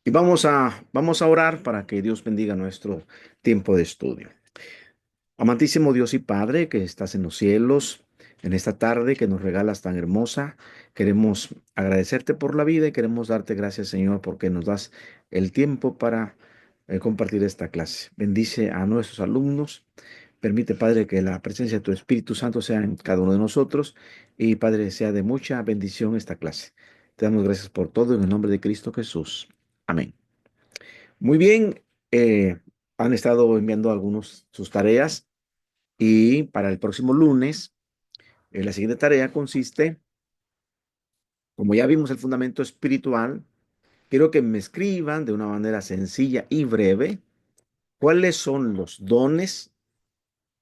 Y vamos a orar para que Dios bendiga nuestro tiempo de estudio. Amantísimo Dios y Padre que estás en los cielos, en esta tarde que nos regalas tan hermosa, queremos agradecerte por la vida y queremos darte gracias, Señor, porque nos das el tiempo para compartir esta clase. Bendice a nuestros alumnos. Permite, Padre, que la presencia de tu Espíritu Santo sea en cada uno de nosotros y, Padre, sea de mucha bendición esta clase. Te damos gracias por todo en el nombre de Cristo Jesús. Amén. Muy bien, han estado enviando algunos sus tareas y para el próximo lunes, la siguiente tarea consiste, como ya vimos el fundamento espiritual, quiero que me escriban de una manera sencilla y breve cuáles son los dones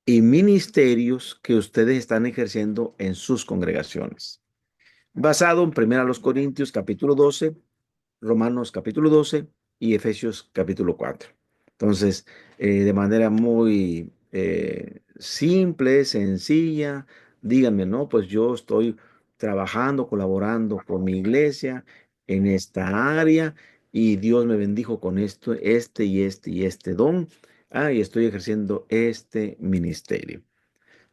y ministerios que ustedes están ejerciendo en sus congregaciones. Basado en 1 Corintios capítulo 12, Romanos capítulo 12 y Efesios capítulo 4. Entonces, de manera muy simple, sencilla, díganme, ¿no? Pues yo estoy trabajando, colaborando con mi iglesia en esta área y Dios me bendijo con esto, este don. Y estoy ejerciendo este ministerio.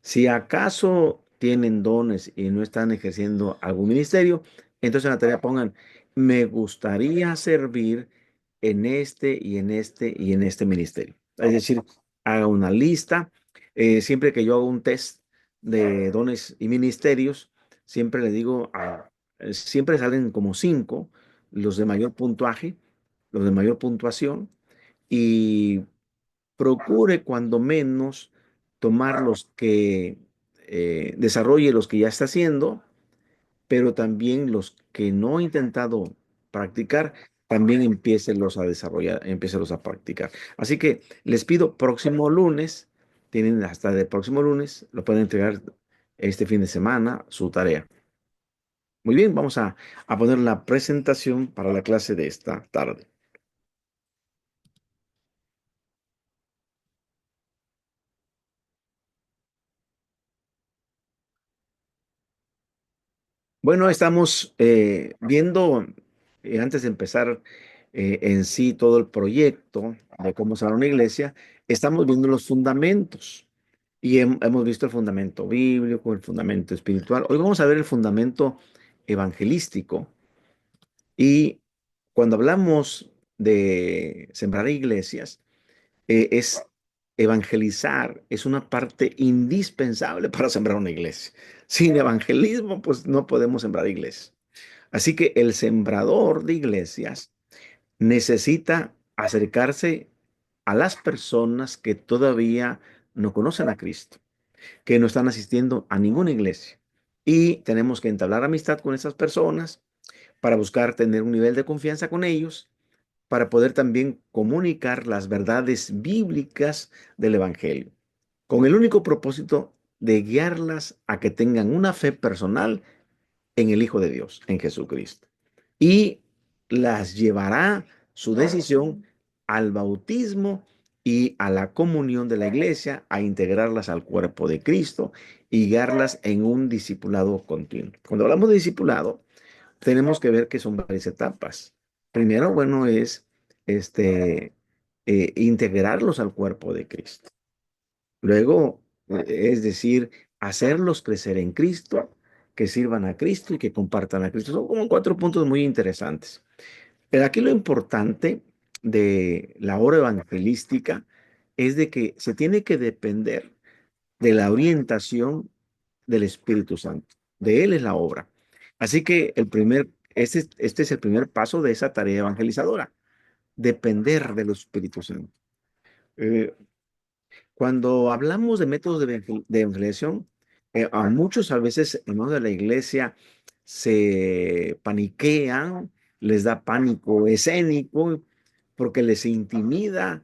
Si acaso tienen dones y no están ejerciendo algún ministerio, entonces en la tarea pongan, me gustaría servir en este y en este y en este ministerio. Es decir, haga una lista. Siempre que yo hago un test de dones y ministerios, siempre le digo, siempre salen como cinco, los de mayor puntuaje, los de mayor puntuación, y procure cuando menos tomar los que desarrolle los que ya está haciendo, pero también los que no he intentado practicar, también empiécelos a desarrollar, empiécelos a practicar. Así que les pido próximo lunes, tienen hasta el próximo lunes, lo pueden entregar este fin de semana, su tarea. Muy bien, vamos a poner la presentación para la clase de esta tarde. Bueno, estamos viendo, antes de empezar en sí todo el proyecto de cómo será una iglesia, estamos viendo los fundamentos y hemos visto el fundamento bíblico, el fundamento espiritual. Hoy vamos a ver el fundamento evangelístico y cuando hablamos de sembrar iglesias, es evangelizar, es una parte indispensable para sembrar una iglesia. Sin evangelismo, pues no podemos sembrar iglesias. Así que el sembrador de iglesias necesita acercarse a las personas que todavía no conocen a Cristo, que no están asistiendo a ninguna iglesia. Y tenemos que entablar amistad con esas personas para buscar tener un nivel de confianza con ellos, para poder también comunicar las verdades bíblicas del Evangelio, con el único propósito de guiarlas a que tengan una fe personal en el Hijo de Dios, en Jesucristo. Y las llevará su decisión al bautismo y a la comunión de la iglesia, a integrarlas al cuerpo de Cristo y guiarlas en un discipulado continuo. Cuando hablamos de discipulado, tenemos que ver que son varias etapas. Primero, bueno, es integrarlos al cuerpo de Cristo. Luego, es decir, hacerlos crecer en Cristo, que sirvan a Cristo y que compartan a Cristo. Son como cuatro puntos muy interesantes. Pero aquí lo importante de la obra evangelística es de que se tiene que depender de la orientación del Espíritu Santo. De Él es la obra. Así que este es el primer paso de esa tarea evangelizadora, depender del Espíritu Santo. Eh, Cuando hablamos de métodos de evangelización, a muchos a veces, hermanos de la iglesia, se paniquean, les da pánico escénico, porque les intimida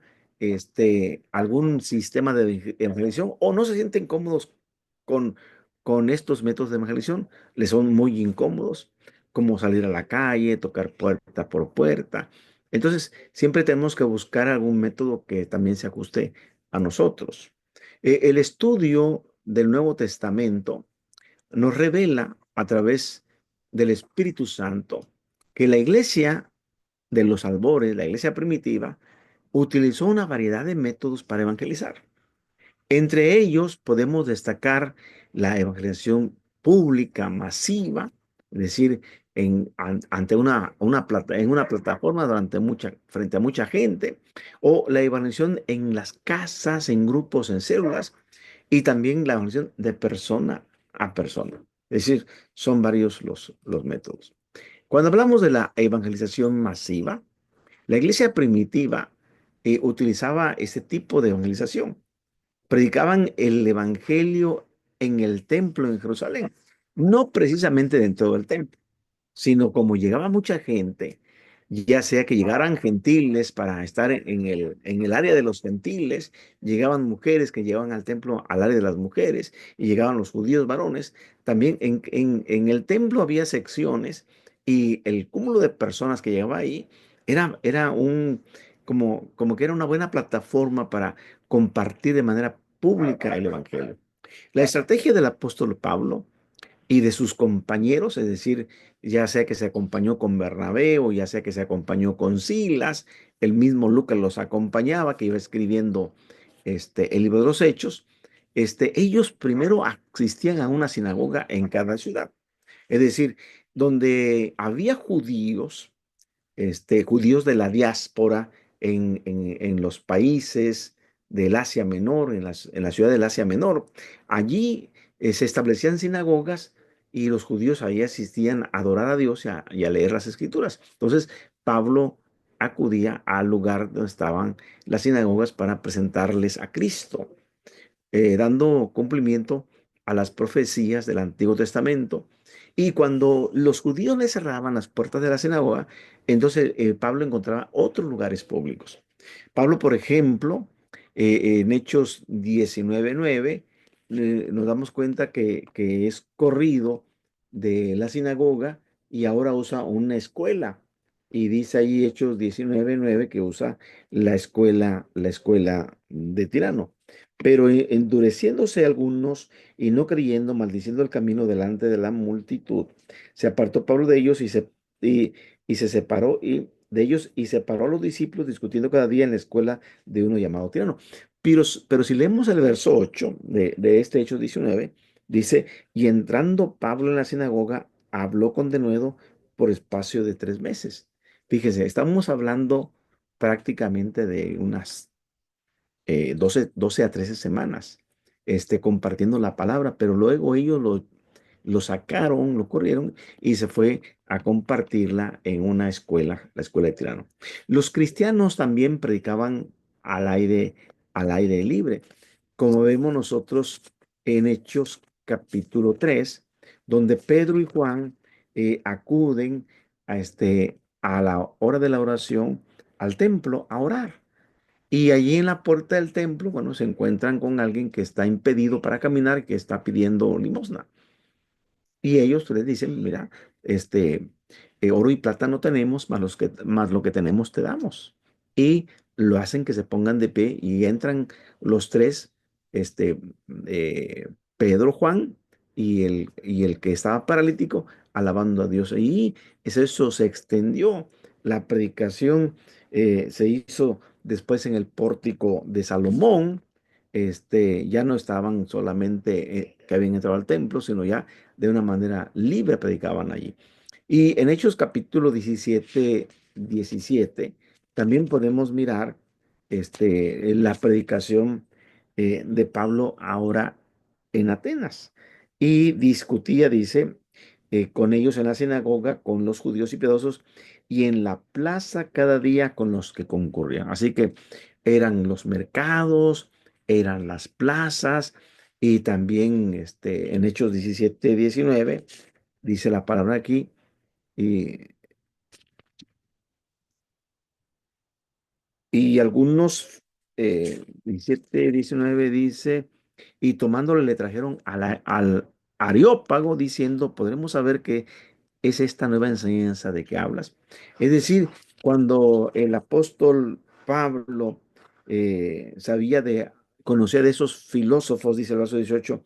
algún sistema de evangelización o no se sienten cómodos con, con estos métodos de evangelización, les son muy incómodos, como salir a la calle, tocar puerta por puerta. Entonces, siempre tenemos que buscar algún método que también se ajuste a nosotros. El estudio del Nuevo Testamento nos revela a través del Espíritu Santo que la iglesia de los albores, la iglesia primitiva, utilizó una variedad de métodos para evangelizar. Entre ellos podemos destacar la evangelización pública masiva, es decir, ante en una plataforma frente a mucha gente, o la evangelización en las casas, en grupos, en células, y también la evangelización de persona a persona. Es decir, son varios los métodos. Cuando hablamos de la evangelización masiva, la iglesia primitiva utilizaba ese tipo de evangelización. Predicaban el evangelio en el templo en Jerusalén, no precisamente dentro del templo, sino como llegaba mucha gente, ya sea que llegaran gentiles para estar en el área de los gentiles, llegaban mujeres que llegaban al templo al área de las mujeres, y llegaban los judíos varones, también en el templo había secciones, y el cúmulo de personas que llegaba ahí era como que era una buena plataforma para compartir de manera pública el evangelio. La estrategia del apóstol Pablo y de sus compañeros, es decir, ya sea que se acompañó con Bernabé o ya sea que se acompañó con Silas, el mismo Lucas los acompañaba, que iba escribiendo el libro de los Hechos. Ellos primero asistían a una sinagoga en cada ciudad, es decir, donde había judíos de la diáspora en los países del Asia Menor, en la ciudad del Asia Menor. Allí se establecían sinagogas, y los judíos ahí asistían a adorar a Dios y a leer las escrituras. Entonces, Pablo acudía al lugar donde estaban las sinagogas para presentarles a Cristo, dando cumplimiento a las profecías del Antiguo Testamento. Y cuando los judíos le cerraban las puertas de la sinagoga, entonces Pablo encontraba otros lugares públicos. Pablo, por ejemplo, en Hechos 19:9, nos damos cuenta que es corrido de la sinagoga y ahora usa una escuela. Y dice ahí Hechos 19:9 que usa la escuela de Tirano. Pero endureciéndose algunos y no creyendo, maldiciendo el camino delante de la multitud, se apartó Pablo de ellos y se separó de ellos y separó a los discípulos, discutiendo cada día en la escuela de uno llamado Tirano. Pero si leemos el verso 8 de este Hechos 19, dice: y entrando Pablo en la sinagoga, habló con denuedo por espacio de 3 meses. Fíjese, estamos hablando prácticamente de unas 12 a 13 semanas, compartiendo la palabra, pero luego ellos lo sacaron, lo corrieron, y se fue a compartirla en una escuela, la escuela de Tirano. Los cristianos también predicaban al aire, al aire libre, como vemos nosotros en Hechos capítulo 3, donde Pedro y Juan acuden a la hora de la oración al templo a orar. Y allí en la puerta del templo, bueno, se encuentran con alguien que está impedido para caminar, que está pidiendo limosna. Y ellos les dicen: mira, oro y plata no tenemos, más lo que tenemos te damos. Y lo hacen que se pongan de pie, y entran los tres, este, Pedro, Juan y el que estaba paralítico, alabando a Dios. Y eso se extendió. La predicación se hizo después en el pórtico de Salomón. Ya no estaban solamente que habían entrado al templo, sino ya de una manera libre predicaban allí. Y en Hechos capítulo 17 también podemos mirar la predicación de Pablo ahora en Atenas. Y discutía, dice, con ellos en la sinagoga, con los judíos y piadosos, y en la plaza cada día con los que concurrían. Así que eran los mercados, eran las plazas, y también en Hechos 17:19 dice la palabra aquí, y, y algunos, 17:19 dice: y tomándole le trajeron al Areópago, diciendo: podremos saber qué es esta nueva enseñanza de que hablas. Es decir, cuando el apóstol Pablo conocía de esos filósofos, dice el verso 18,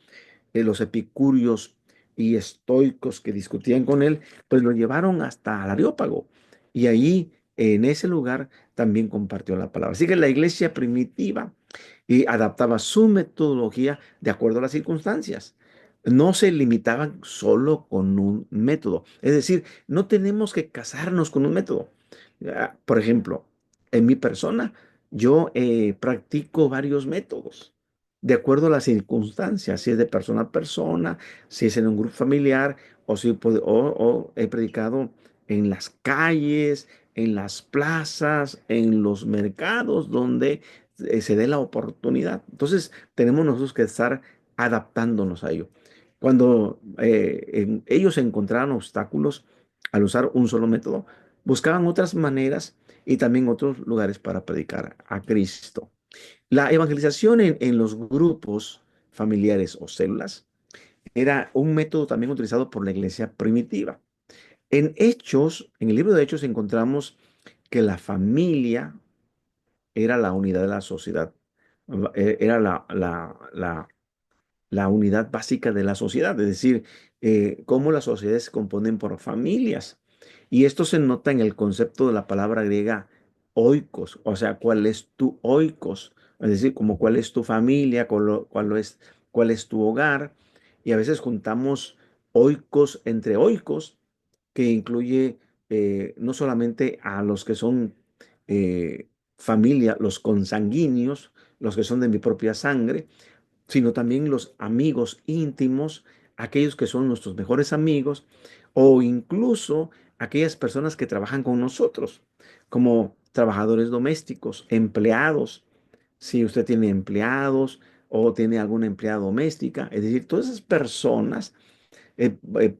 los epicúreos y estoicos que discutían con él, pues lo llevaron hasta el Areópago. Y allí en ese lugar también compartió la palabra. Así que la iglesia primitiva y adaptaba su metodología de acuerdo a las circunstancias. No se limitaban solo con un método. Es decir, no tenemos que casarnos con un método. Por ejemplo, en mi persona, yo practico varios métodos de acuerdo a las circunstancias, si es de persona a persona, si es en un grupo familiar o he predicado en las calles, en las plazas, en los mercados donde se dé la oportunidad. Entonces, tenemos nosotros que estar adaptándonos a ello. Cuando ellos encontraron obstáculos al usar un solo método, buscaban otras maneras y también otros lugares para predicar a Cristo. La evangelización en los grupos familiares o células era un método también utilizado por la iglesia primitiva. En Hechos, en el libro de Hechos encontramos que la familia era la unidad de la sociedad, era la unidad básica de la sociedad, es decir, cómo las sociedades se componen por familias. Y esto se nota en el concepto de la palabra griega oikos, o sea, cuál es tu oikos, es decir, como cuál es tu familia, cuál es tu hogar. Y a veces juntamos oikos entre oikos, que incluye no solamente a los que son eh, familia, los consanguíneos, los que son de mi propia sangre, sino también los amigos íntimos, aquellos que son nuestros mejores amigos, o incluso aquellas personas que trabajan con nosotros, como trabajadores domésticos, empleados, si usted tiene empleados o tiene alguna empleada doméstica, es decir, todas esas personas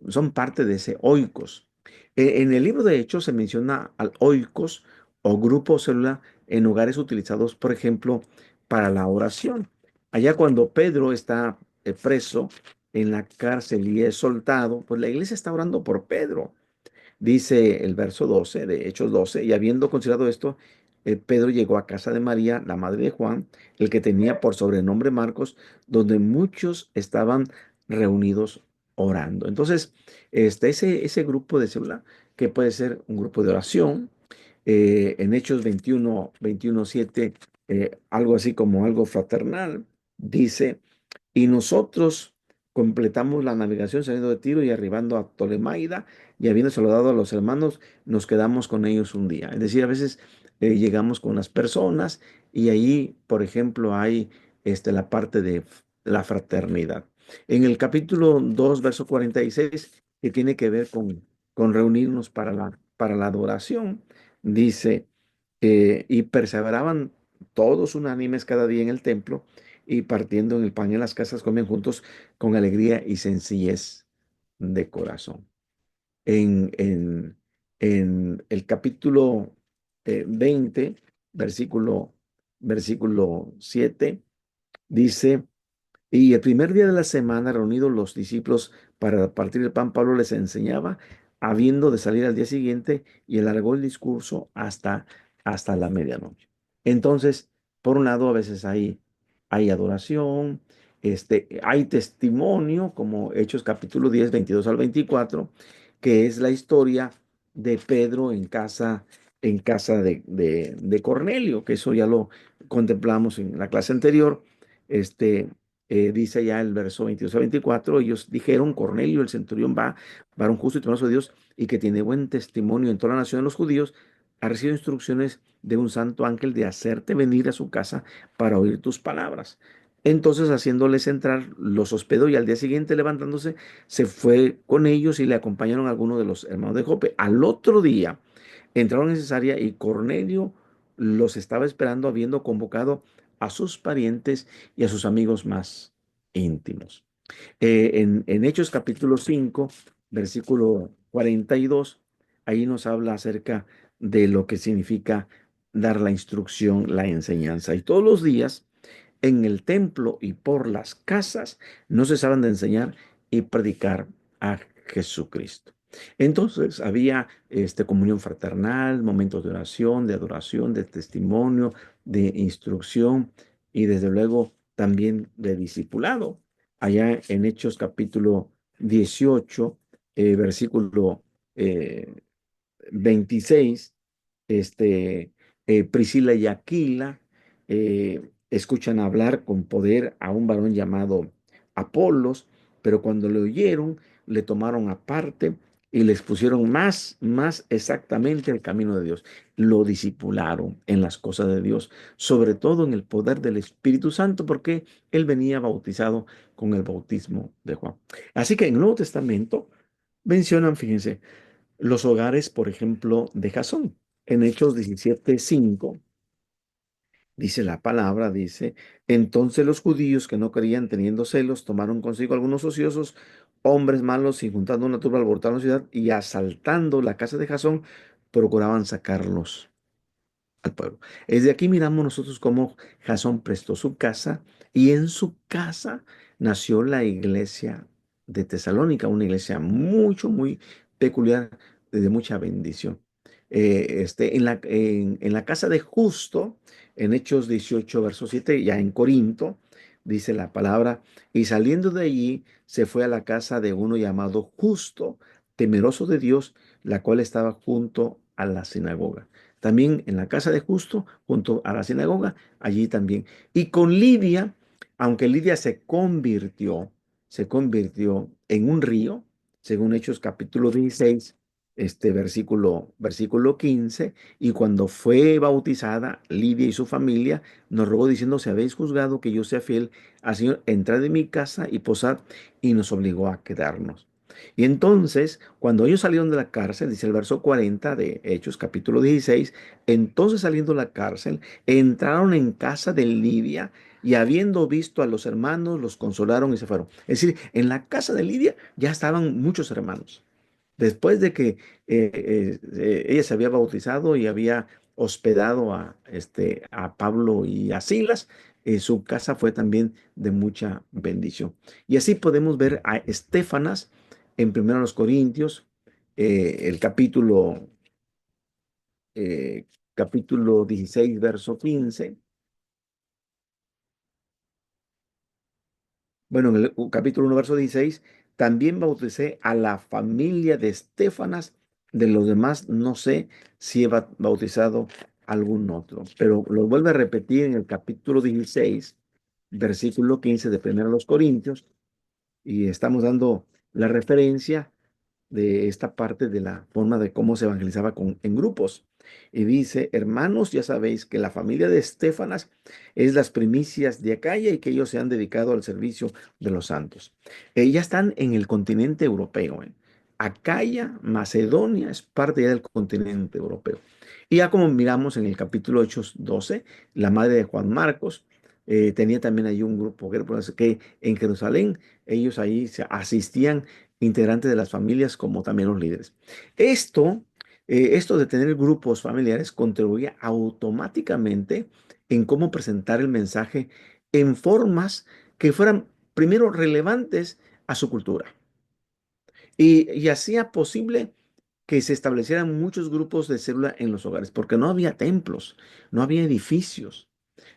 son parte de ese oikos. En el libro de Hechos se menciona al oikos o grupo celular en lugares utilizados, por ejemplo, para la oración. Allá cuando Pedro está preso en la cárcel y es soltado, pues la iglesia está orando por Pedro. Dice el verso 12 de Hechos 12, y habiendo considerado esto, Pedro llegó a casa de María, la madre de Juan, el que tenía por sobrenombre Marcos, donde muchos estaban reunidos orando. Entonces, ese grupo de célula, que puede ser un grupo de oración, en Hechos 21:7, algo así como algo fraternal, dice, y nosotros completamos la navegación saliendo de Tiro y arribando a Tolemaida, y habiendo saludado a los hermanos, nos quedamos con ellos un día. Es decir, a veces llegamos con las personas y ahí, por ejemplo, hay la parte de la fraternidad. En el capítulo 2 verso 46, que tiene que ver con reunirnos para la adoración, dice, y perseveraban todos unánimes cada día en el templo y partiendo en el pan en las casas comen juntos con alegría y sencillez de corazón. En, en, en el capítulo 20, versículo, versículo 7, dice, y el primer día de la semana, reunidos los discípulos para partir el pan, Pablo les enseñaba, habiendo de salir al día siguiente, y alargó el discurso hasta la medianoche. Entonces, por un lado, a veces hay adoración, hay testimonio, como Hechos capítulo 10 22 al 24, que es la historia de Pedro en casa de Cornelio, que eso ya lo contemplamos en la clase anterior. Este, dice ya el verso 22 a 24, ellos dijeron, Cornelio, el centurión va, varón justo y temeroso de Dios, y que tiene buen testimonio en toda la nación de los judíos, ha recibido instrucciones de un santo ángel de hacerte venir a su casa para oír tus palabras. Entonces, haciéndoles entrar, los hospedó y al día siguiente, levantándose, se fue con ellos y le acompañaron algunos de los hermanos de Jope. Al otro día, entraron en Cesarea y Cornelio los estaba esperando, habiendo convocado a sus parientes y a sus amigos más íntimos. En Hechos capítulo 5 versículo 42, ahí nos habla acerca de lo que significa dar la instrucción, la enseñanza. Y todos los días en el templo y por las casas no cesaban de enseñar y predicar a Jesucristo. Entonces había comunión fraternal, momentos de oración, de adoración, de testimonio, de instrucción y desde luego también de discipulado. Allá en Hechos capítulo 18, versículo eh, 26, este, Priscila y Aquila escuchan hablar con poder a un varón llamado Apolos, pero cuando le oyeron, le tomaron aparte y les pusieron más exactamente el camino de Dios. Lo discipularon en las cosas de Dios, sobre todo en el poder del Espíritu Santo, porque él venía bautizado con el bautismo de Juan. Así que en el Nuevo Testamento mencionan, fíjense, los hogares, por ejemplo, de Jasón. En Hechos 17:5 dice la palabra, dice, entonces los judíos que no creían teniendo celos tomaron consigo algunos ociosos, hombres malos y juntando una turba alborotaron la ciudad y asaltando la casa de Jasón, procuraban sacarlos al pueblo. Desde aquí miramos nosotros cómo Jasón prestó su casa y en su casa nació la iglesia de Tesalónica, una iglesia muy peculiar, de mucha bendición. En la casa de Justo, en Hechos 18, verso 7, ya en Corinto, dice la palabra, y saliendo de allí se fue a la casa de uno llamado Justo, temeroso de Dios, la cual estaba junto a la sinagoga. También en la casa de Justo, junto a la sinagoga, allí también. Y con Lidia, aunque Lidia se convirtió en un río, según Hechos capítulo 16, versículo 15, y cuando fue bautizada Lidia y su familia, nos rogó diciendo, si habéis juzgado que yo sea fiel al Señor, entrad en mi casa y posad, y nos obligó a quedarnos. Y entonces, cuando ellos salieron de la cárcel, dice el verso 40 de Hechos capítulo 16, entonces saliendo de la cárcel, entraron en casa de Lidia y habiendo visto a los hermanos, los consolaron y se fueron. Es decir, en la casa de Lidia ya estaban muchos hermanos. Después de que ella se había bautizado y había hospedado a Pablo y a Silas, su casa fue también de mucha bendición. Y así podemos ver a Estefanas en 1 Corintios, el eh, capítulo 16, verso 15. Bueno, en el capítulo 1, verso 16, también bauticé a la familia de Estefanas. De los demás, no sé si he bautizado algún otro, pero lo vuelve a repetir en el capítulo 16, versículo 15 de 1 Corintios, y estamos dando la referencia de esta parte de la forma de cómo se evangelizaba en grupos. Y dice, hermanos, ya sabéis que la familia de Estefanas es las primicias de Acaya y que ellos se han dedicado al servicio de los santos. Ya están en el continente europeo. Acaya, Macedonia, es parte ya del continente europeo. Y ya como miramos en el capítulo Hechos 12, la madre de Juan Marcos tenía también ahí un grupo que en Jerusalén ellos ahí se asistían integrantes de las familias como también los líderes. Esto, esto de tener grupos familiares contribuía automáticamente en cómo presentar el mensaje en formas que fueran primero relevantes a su cultura y hacía posible que se establecieran muchos grupos de célula en los hogares, porque no había templos, no había edificios,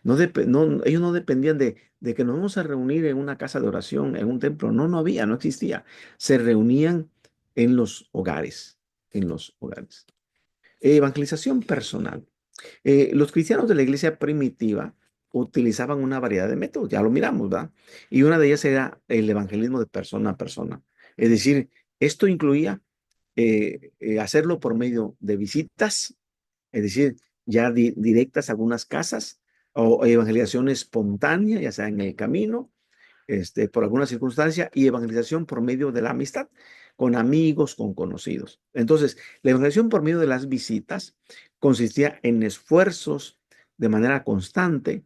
ellos no dependían de que nos vamos a reunir en una casa de oración, en un templo, no había, no existía. Se reunían en los hogares, en los hogares. Evangelización personal. Los cristianos de la iglesia primitiva utilizaban una variedad de métodos, ya lo miramos, ¿verdad? Y una de ellas era el evangelismo de persona a persona. Es decir, esto incluía hacerlo por medio de visitas, es decir, ya directas a algunas casas, o evangelización espontánea, ya sea en el camino, por alguna circunstancia, y evangelización por medio de la amistad, con amigos, con conocidos. Entonces, la evangelización por medio de las visitas consistía en esfuerzos de manera constante,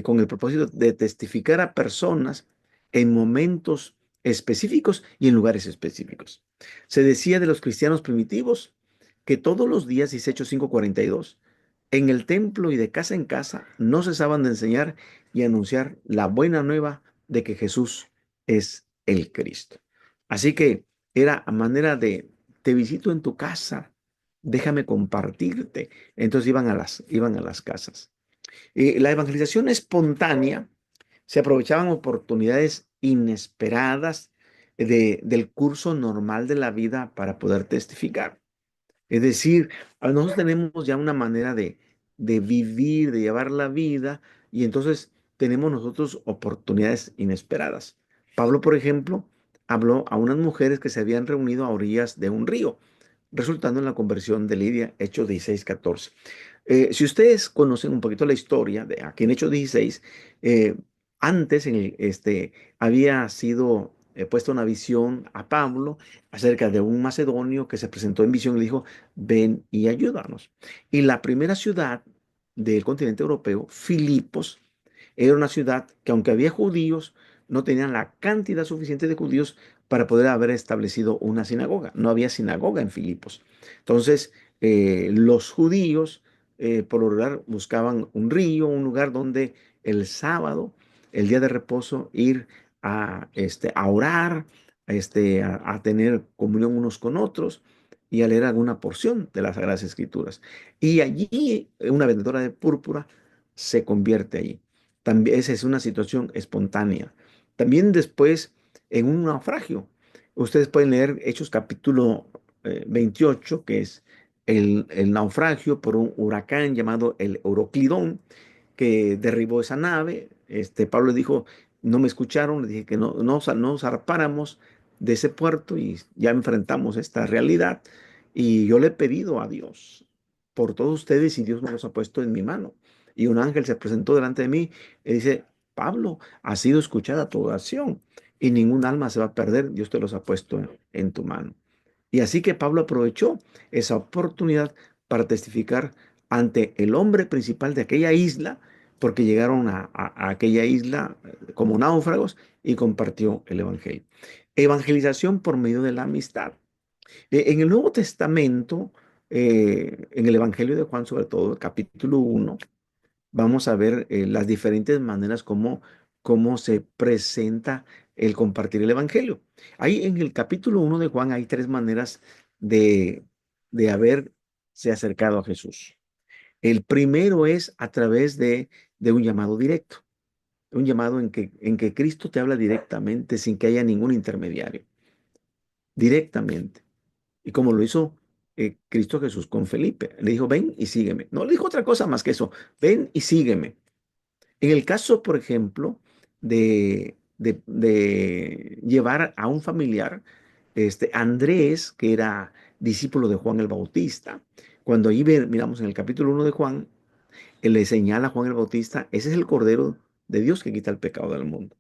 con el propósito de testificar a personas en momentos específicos y en lugares específicos. Se decía de los cristianos primitivos que todos los días, dice Hechos 5:42, en el templo y de casa en casa no cesaban de enseñar y anunciar la buena nueva de que Jesús es el Cristo. Así que era a manera de, te visito en tu casa, déjame compartirte. Entonces iban a las casas. La evangelización espontánea, se aprovechaban oportunidades inesperadas del curso normal de la vida para poder testificar. Es decir, nosotros tenemos ya una manera de vivir, de llevar la vida, y entonces tenemos nosotros oportunidades inesperadas. Pablo, por ejemplo, habló a unas mujeres que se habían reunido a orillas de un río, resultando en la conversión de Lidia, Hechos 16:14. Si ustedes conocen un poquito la historia de aquí en Hechos 16, eh, antes había sido puesta una visión a Pablo acerca de un macedonio que se presentó en visión y le dijo, ven y ayúdanos. Y la primera ciudad del continente europeo, Filipos, era una ciudad que aunque había judíos, no tenían la cantidad suficiente de judíos para poder haber establecido una sinagoga. No había sinagoga en Filipos. Entonces, los judíos, por lo regular, buscaban un río, un lugar donde el sábado, el día de reposo, ir a orar, a tener comunión unos con otros y a leer alguna porción de las Sagradas Escrituras. Y allí una vendedora de púrpura se convierte allí. También esa es una situación espontánea. También después, en un naufragio, ustedes pueden leer Hechos capítulo 28, que es el naufragio por un huracán llamado el Euroclidón, que derribó esa nave. Pablo dijo, no me escucharon, le dije que no zarpáramos de ese puerto y ya enfrentamos esta realidad. Y yo le he pedido a Dios por todos ustedes y Dios me los ha puesto en mi mano. Y un ángel se presentó delante de mí y dice, Pablo, ha sido escuchada tu oración y ningún alma se va a perder, Dios te los ha puesto en tu mano. Y así que Pablo aprovechó esa oportunidad para testificar ante el hombre principal de aquella isla, porque llegaron a aquella isla como náufragos y compartió el evangelio. Evangelización por medio de la amistad. En el Nuevo Testamento, en el Evangelio de Juan, sobre todo, capítulo 1, vamos a ver las diferentes maneras cómo se presenta el compartir el Evangelio. Ahí en el capítulo 1 de Juan hay tres maneras de, de haberse acercado a Jesús. El primero es a través de un llamado directo, un llamado en que Cristo te habla directamente sin que haya ningún intermediario, directamente. Y como lo hizo Cristo Jesús con Felipe, le dijo, ven y sígueme. No le dijo otra cosa más que eso, ven y sígueme. En el caso, por ejemplo, de llevar a un familiar, Andrés, que era discípulo de Juan el Bautista, cuando ahí miramos en el capítulo 1 de Juan, él le señala a Juan el Bautista, ese es el Cordero de Dios que quita el pecado del mundo.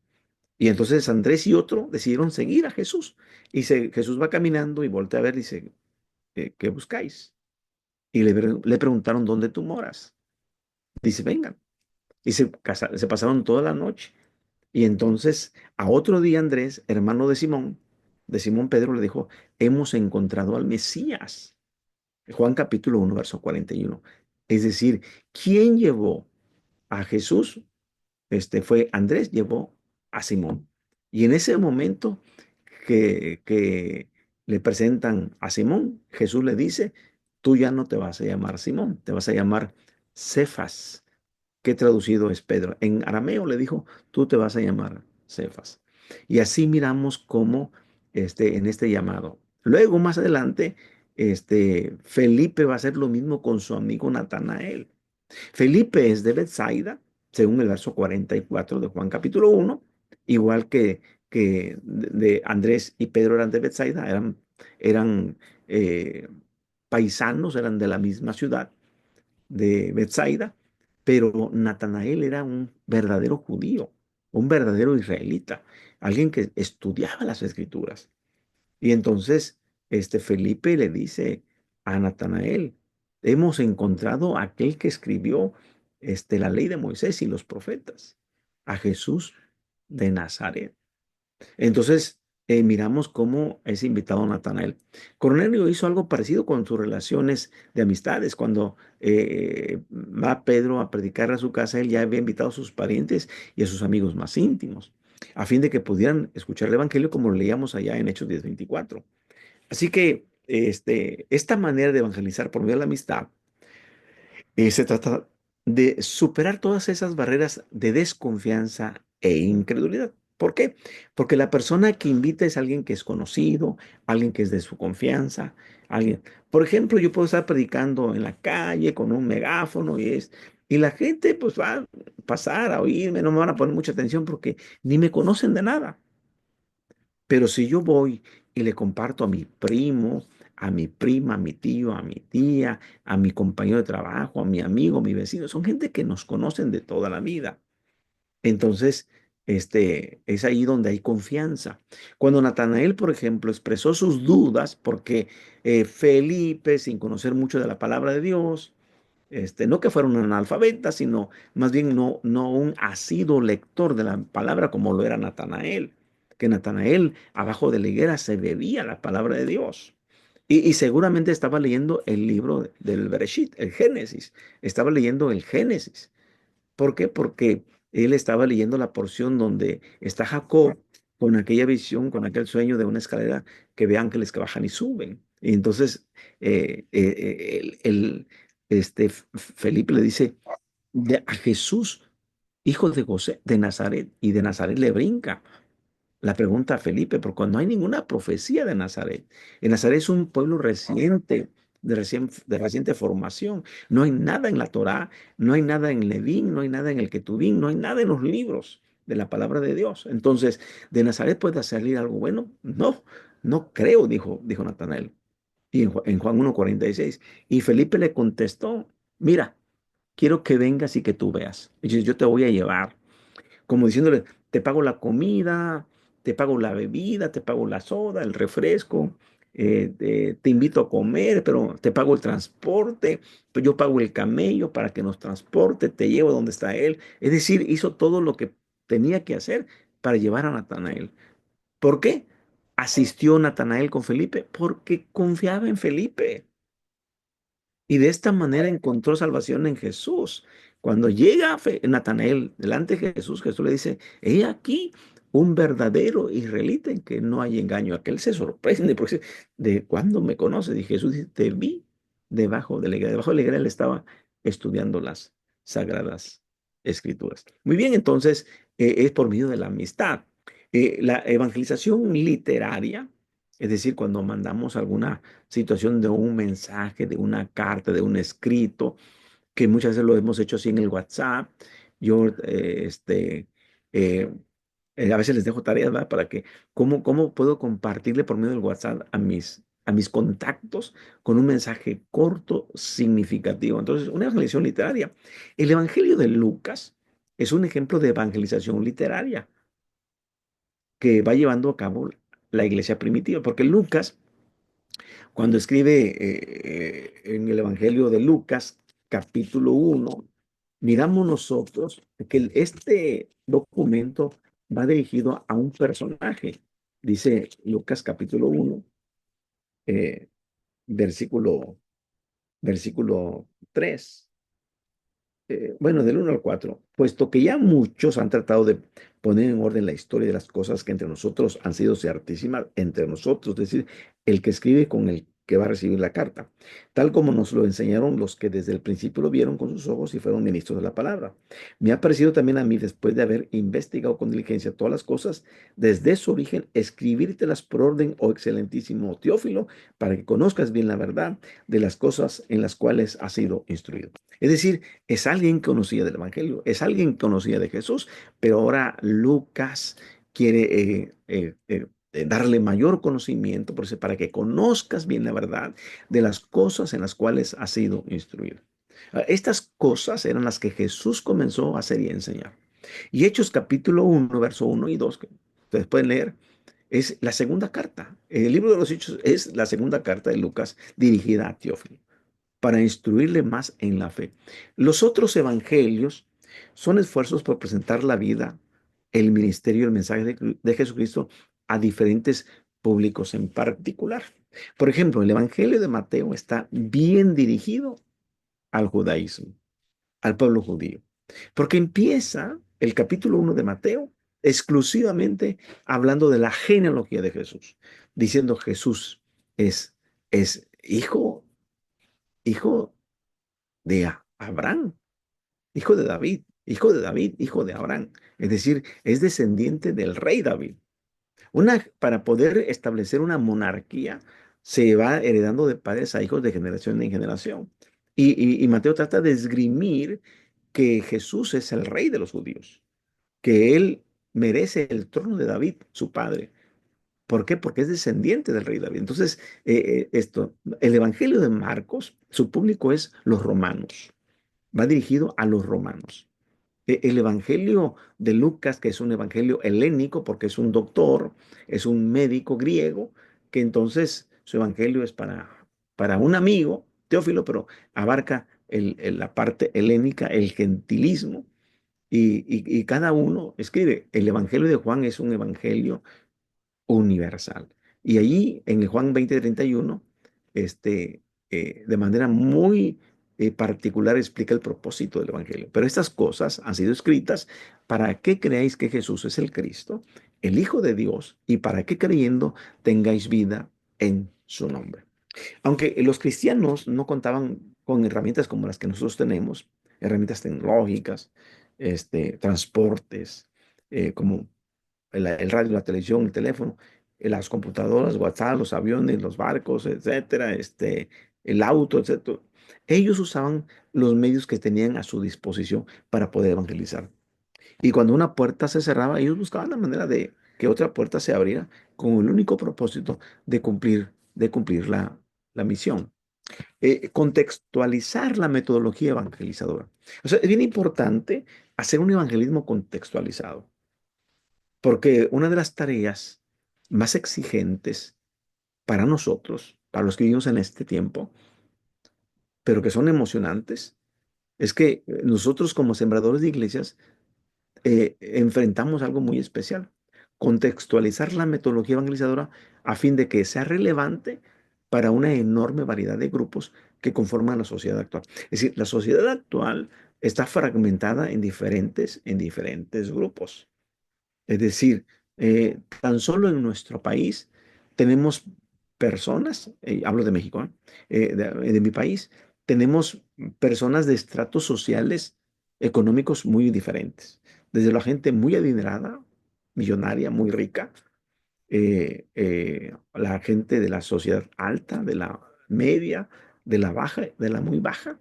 Y entonces Andrés y otro decidieron seguir a Jesús. Jesús va caminando y voltea a ver y dice, ¿qué buscáis? Y le preguntaron, ¿dónde tú moras? Dice, vengan. Y se pasaron toda la noche. Y entonces a otro día Andrés, hermano de Simón Pedro, le dijo, hemos encontrado al Mesías. Juan capítulo 1 verso 41. Es decir, ¿quién llevó a Jesús? Fue Andrés, llevó a Simón. Y en ese momento que le presentan a Simón, Jesús le dice, tú ya no te vas a llamar Simón, te vas a llamar Cefas, que traducido es Pedro. En arameo le dijo, tú te vas a llamar Cefas. Y así miramos cómo en este llamado. Luego, más adelante, Felipe va a hacer lo mismo con su amigo Natanael. Felipe es de Bethsaida, según el verso 44 de Juan capítulo 1, igual que de Andrés y Pedro eran de Bethsaida, eran eh, paisanos, eran de la misma ciudad de Bethsaida, pero Natanael era un verdadero judío, un verdadero israelita, alguien que estudiaba las escrituras. Y entonces Felipe le dice a Natanael, hemos encontrado a aquel que escribió la ley de Moisés y los profetas, a Jesús de Nazaret. Entonces, miramos cómo es invitado a Natanael. Cornelio hizo algo parecido con sus relaciones de amistades. Cuando va Pedro a predicar a su casa, él ya había invitado a sus parientes y a sus amigos más íntimos, a fin de que pudieran escuchar el Evangelio como lo leíamos allá en Hechos 10:24. Así que esta manera de evangelizar por medio de la amistad se trata de superar todas esas barreras de desconfianza e incredulidad. ¿Por qué? Porque la persona que invita es alguien que es conocido, alguien que es de su confianza, alguien. Por ejemplo, yo puedo estar predicando en la calle con un megáfono y la gente pues va a pasar a oírme, no me van a poner mucha atención porque ni me conocen de nada. Pero si yo voy y le comparto a mi primo, a mi prima, a mi tío, a mi tía, a mi compañero de trabajo, a mi amigo, a mi vecino, son gente que nos conocen de toda la vida. Entonces, es ahí donde hay confianza. Cuando Natanael, por ejemplo, expresó sus dudas, porque Felipe, sin conocer mucho de la palabra de Dios, no que fuera un analfabeta, sino más bien no un asiduo lector de la palabra como lo era Natanael, que Natanael abajo de la higuera se bebía la palabra de Dios. Y seguramente estaba leyendo el libro del Bereshit, el Génesis, estaba leyendo el Génesis. ¿Por qué? Porque él estaba leyendo la porción donde está Jacob con aquella visión, con aquel sueño de una escalera que ve ángeles que bajan y suben. Y entonces Felipe le dice a Jesús, hijo de José, de Nazaret, y de Nazaret le brinca. La pregunta a Felipe, porque no hay ninguna profecía de Nazaret. En Nazaret es un pueblo reciente, de reciente formación. No hay nada en la Torá, no hay nada en Levín, no hay nada en el Ketubín, no hay nada en los libros de la palabra de Dios. Entonces, ¿de Nazaret puede salir algo bueno? No, no creo, dijo Natanael. Y en Juan 1:46. Y Felipe le contestó, mira, quiero que vengas y que tú veas. Y dice, yo te voy a llevar como diciéndole, te pago la comida, te pago la bebida, te pago la soda, el refresco, te invito a comer, pero te pago el transporte, pues yo pago el camello para que nos transporte, te llevo donde está él. Es decir, hizo todo lo que tenía que hacer para llevar a Natanael. ¿Por qué? Asistió Natanael con Felipe, porque confiaba en Felipe. Y de esta manera encontró salvación en Jesús. Cuando llega Natanael delante de Jesús, Jesús le dice, he aquí un verdadero israelita en que no hay engaño. Aquel se sorprende porque dice, ¿de cuándo me conoces? Y Jesús dice, te vi debajo de la higuera. Debajo de la higuera él estaba estudiando las sagradas escrituras. Muy bien, entonces es por medio de la amistad. La evangelización literaria, es decir, cuando mandamos alguna situación de un mensaje, de una carta, de un escrito, que muchas veces lo hemos hecho así en el WhatsApp. Yo, eh, a veces les dejo tareas, ¿verdad? Para que, ¿cómo puedo compartirle por medio del WhatsApp a mis contactos con un mensaje corto, significativo? Entonces, una evangelización literaria. El Evangelio de Lucas es un ejemplo de evangelización literaria que va llevando a cabo la iglesia primitiva, porque Lucas cuando escribe en el Evangelio de Lucas, capítulo 1, miramos nosotros que este documento va dirigido a un personaje. Dice Lucas capítulo 1, eh, versículo, versículo 3. Bueno, del 1 al 4, puesto que ya muchos han tratado de poner en orden la historia de las cosas que entre nosotros han sido ciertísimas, entre nosotros, es decir, el que escribe con el que va a recibir la carta, tal como nos lo enseñaron los que desde el principio lo vieron con sus ojos y fueron ministros de la palabra. Me ha parecido también a mí, después de haber investigado con diligencia todas las cosas, desde su origen, escribírtelas por orden, oh excelentísimo Teófilo, para que conozcas bien la verdad de las cosas en las cuales has sido instruido. Es decir, es alguien que conocía del Evangelio, es alguien que conocía de Jesús, pero ahora Lucas quiere darle mayor conocimiento para que conozcas bien la verdad de las cosas en las cuales has sido instruido. Estas cosas eran las que Jesús comenzó a hacer y a enseñar. Y Hechos capítulo 1, verso 1 y 2, que ustedes pueden leer, es la segunda carta. El libro de los Hechos es la segunda carta de Lucas dirigida a Teófilo para instruirle más en la fe. Los otros evangelios son esfuerzos por presentar la vida, el ministerio, el mensaje de Jesucristo a diferentes públicos en particular. Por ejemplo, el evangelio de Mateo está bien dirigido al judaísmo, al pueblo judío, porque empieza el capítulo 1 de Mateo exclusivamente hablando de la genealogía de Jesús, diciendo Jesús es hijo de Abraham, hijo de David, hijo de Abraham. Es decir, es descendiente del rey David. Para poder establecer una monarquía, se va heredando de padres a hijos de generación en generación. Y Mateo trata de esgrimir que Jesús es el rey de los judíos, que él merece el trono de David, su padre. ¿Por qué? Porque es descendiente del rey David. Entonces, el Evangelio de Marcos, su público es los romanos, va dirigido a los romanos. El Evangelio de Lucas, que es un evangelio helénico, porque es un doctor, es un médico griego, que entonces su evangelio es para un amigo, Teófilo, pero abarca la parte helénica, el gentilismo, y cada uno escribe. El Evangelio de Juan es un evangelio universal. Y allí en el Juan 20:31, de manera muy particular explica el propósito del Evangelio. Pero estas cosas han sido escritas para que creáis que Jesús es el Cristo, el Hijo de Dios, y para que creyendo tengáis vida en su nombre. Aunque los cristianos no contaban con herramientas como las que nosotros tenemos, herramientas tecnológicas, transportes, como el radio, la televisión, el teléfono, las computadoras, WhatsApp, los aviones, los barcos, etcétera, el auto, etcétera. Ellos usaban los medios que tenían a su disposición para poder evangelizar. Y cuando una puerta se cerraba, ellos buscaban la manera de que otra puerta se abriera con el único propósito de cumplir la misión. Contextualizar la metodología evangelizadora. O sea, es bien importante hacer un evangelismo contextualizado. Porque una de las tareas más exigentes para nosotros, para los que vivimos en este tiempo, pero que son emocionantes, es que nosotros como sembradores de iglesias enfrentamos algo muy especial. Contextualizar la metodología evangelizadora a fin de que sea relevante para una enorme variedad de grupos que conforman la sociedad actual. Es decir, la sociedad actual está fragmentada en diferentes grupos. Es decir, tan solo en nuestro país tenemos personas, hablo de México, de mi país, tenemos personas de estratos sociales económicos muy diferentes. Desde la gente muy adinerada, millonaria, muy rica, la gente de la sociedad alta, de la media, de la baja, de la muy baja.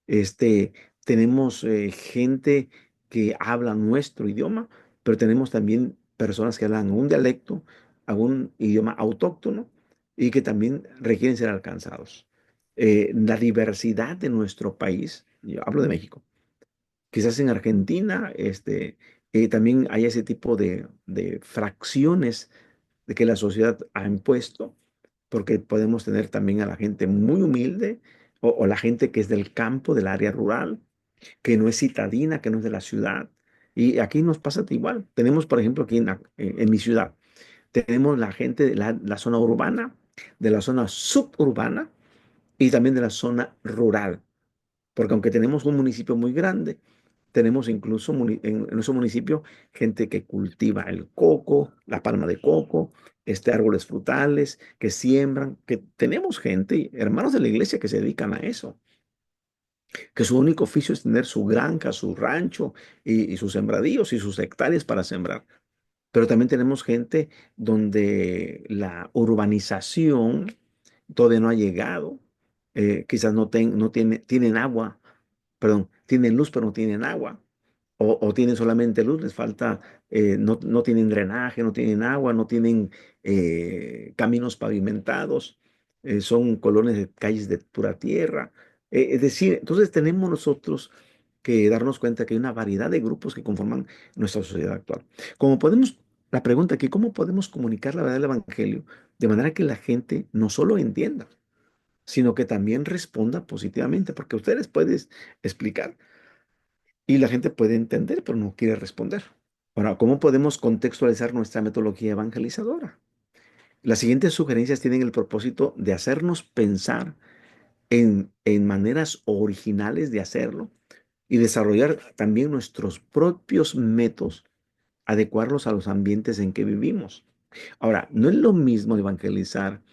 Este, tenemos gente que habla nuestro idioma, pero tenemos también personas que hablan un dialecto, algún idioma autóctono y que también requieren ser alcanzados. La diversidad de nuestro país, yo hablo de México, quizás en Argentina, también hay ese tipo de fracciones de que la sociedad ha impuesto, porque podemos tener también a la gente muy humilde o la gente que es del campo, del área rural, que no es citadina, que no es de la ciudad. Y aquí nos pasa igual. Tenemos, por ejemplo, aquí en mi ciudad, tenemos la gente de la zona urbana, de la zona suburbana y también de la zona rural. Porque aunque tenemos un municipio muy grande, tenemos incluso en nuestro municipio gente que cultiva el coco, la palma de coco, árboles frutales, que siembran, que tenemos gente, hermanos de la iglesia que se dedican a eso, que su único oficio es tener su granja, su rancho y sus sembradíos y sus hectáreas para sembrar. Pero también tenemos gente donde la urbanización todavía no ha llegado, quizás tienen agua, perdón, tienen luz pero no tienen agua, o tienen solamente luz, les falta, no tienen drenaje, no tienen agua, no tienen caminos pavimentados, son colonias de calles de pura tierra. Es decir, entonces tenemos nosotros que darnos cuenta que hay una variedad de grupos que conforman nuestra sociedad actual. La pregunta aquí, ¿cómo podemos comunicar la verdad del Evangelio de manera que la gente no solo entienda, sino que también responda positivamente? Porque ustedes pueden explicar y la gente puede entender, pero no quiere responder. Ahora, ¿cómo podemos contextualizar nuestra metodología evangelizadora? Las siguientes sugerencias tienen el propósito de hacernos pensar en maneras originales de hacerlo y desarrollar también nuestros propios métodos, adecuarlos a los ambientes en que vivimos. Ahora, no es lo mismo evangelizar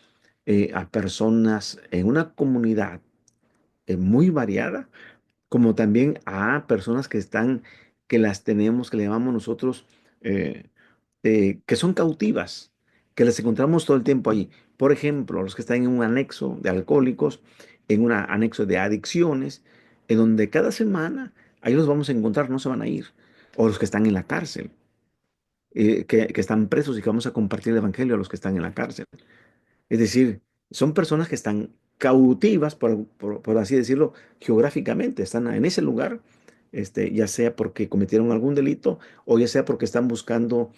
a personas en una comunidad muy variada, como también a personas que las tenemos, que le llamamos nosotros, que son cautivas, que las encontramos todo el tiempo allí. Por ejemplo, los que están en un anexo de alcohólicos, en un anexo de adicciones, en donde cada semana ahí los vamos a encontrar, no se van a ir. O los que están en la cárcel, que están presos y que vamos a compartir el evangelio a los que están en la cárcel. Es decir, son personas que están cautivas, por así decirlo, geográficamente, están en ese lugar, ya sea porque cometieron algún delito o ya sea porque están buscando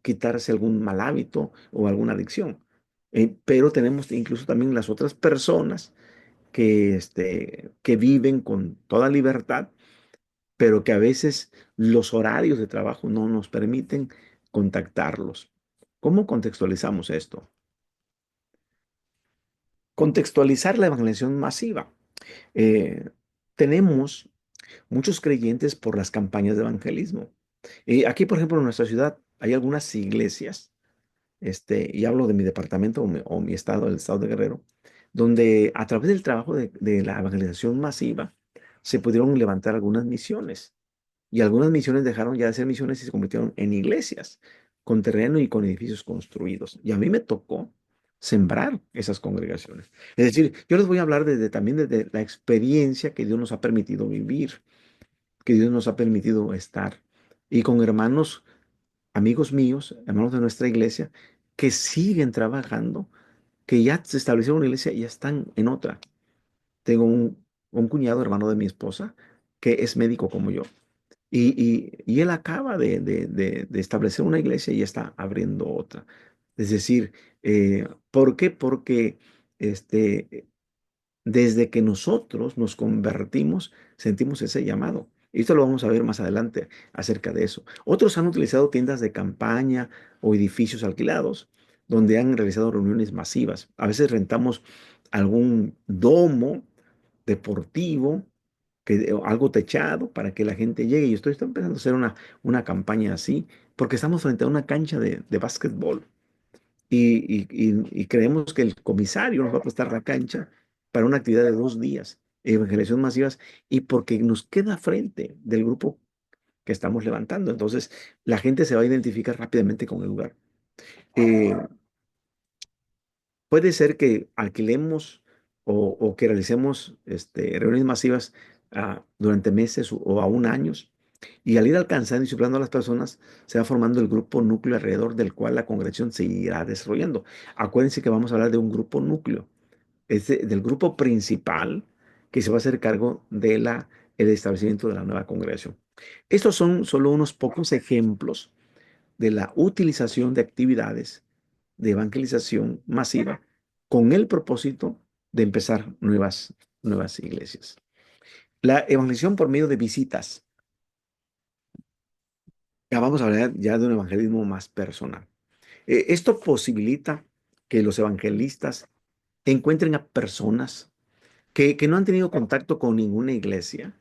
quitarse algún mal hábito o alguna adicción. Pero tenemos incluso también las otras personas que viven con toda libertad, pero que a veces los horarios de trabajo no nos permiten contactarlos. ¿Cómo contextualizamos esto? Contextualizar la evangelización masiva. Eh, Tenemos muchos creyentes por las campañas de evangelismo. Aquí, por ejemplo, en nuestra ciudad hay algunas iglesias, y hablo de mi departamento o mi estado, el estado de Guerrero, donde a través del trabajo de la evangelización masiva se pudieron levantar algunas misiones. Y algunas misiones dejaron ya de ser misiones y se convirtieron en iglesias, con terreno y con edificios construidos. Y a mí me tocó sembrar esas congregaciones. Es decir, yo les voy a hablar también desde la experiencia que Dios nos ha permitido vivir, que Dios nos ha permitido estar. Y con hermanos, amigos míos, hermanos de nuestra iglesia, que siguen trabajando, que ya se establecieron una iglesia y ya están en otra. Tengo un cuñado, hermano de mi esposa, que es médico como yo. Y él acaba de establecer una iglesia y está abriendo otra. Es decir, ¿por qué? Porque desde que nosotros nos convertimos, sentimos ese llamado. Y esto lo vamos a ver más adelante acerca de eso. Otros han utilizado tiendas de campaña o edificios alquilados donde han realizado reuniones masivas. A veces rentamos algún domo deportivo, o algo techado para que la gente llegue. Y estoy empezando a hacer una campaña así, porque estamos frente a una cancha de básquetbol y creemos que el comisario nos va a prestar la cancha para una actividad de 2 días, evangelización masivas, y porque nos queda frente del grupo que estamos levantando. Entonces, la gente se va a identificar rápidamente con el lugar. Eh, Puede ser que alquilemos o que realicemos reuniones masivas durante meses o aún años. Y al ir alcanzando y suplando a las personas, se va formando el grupo núcleo alrededor del cual la congregación se irá desarrollando. Acuérdense que vamos a hablar de un grupo núcleo, del grupo principal que se va a hacer cargo el establecimiento de la nueva congregación. Estos son solo unos pocos ejemplos de la utilización de actividades de evangelización masiva con el propósito de empezar nuevas iglesias. La evangelización por medio de visitas. Ya vamos a hablar ya de un evangelismo más personal. Esto posibilita que los evangelistas encuentren a personas que no han tenido contacto con ninguna iglesia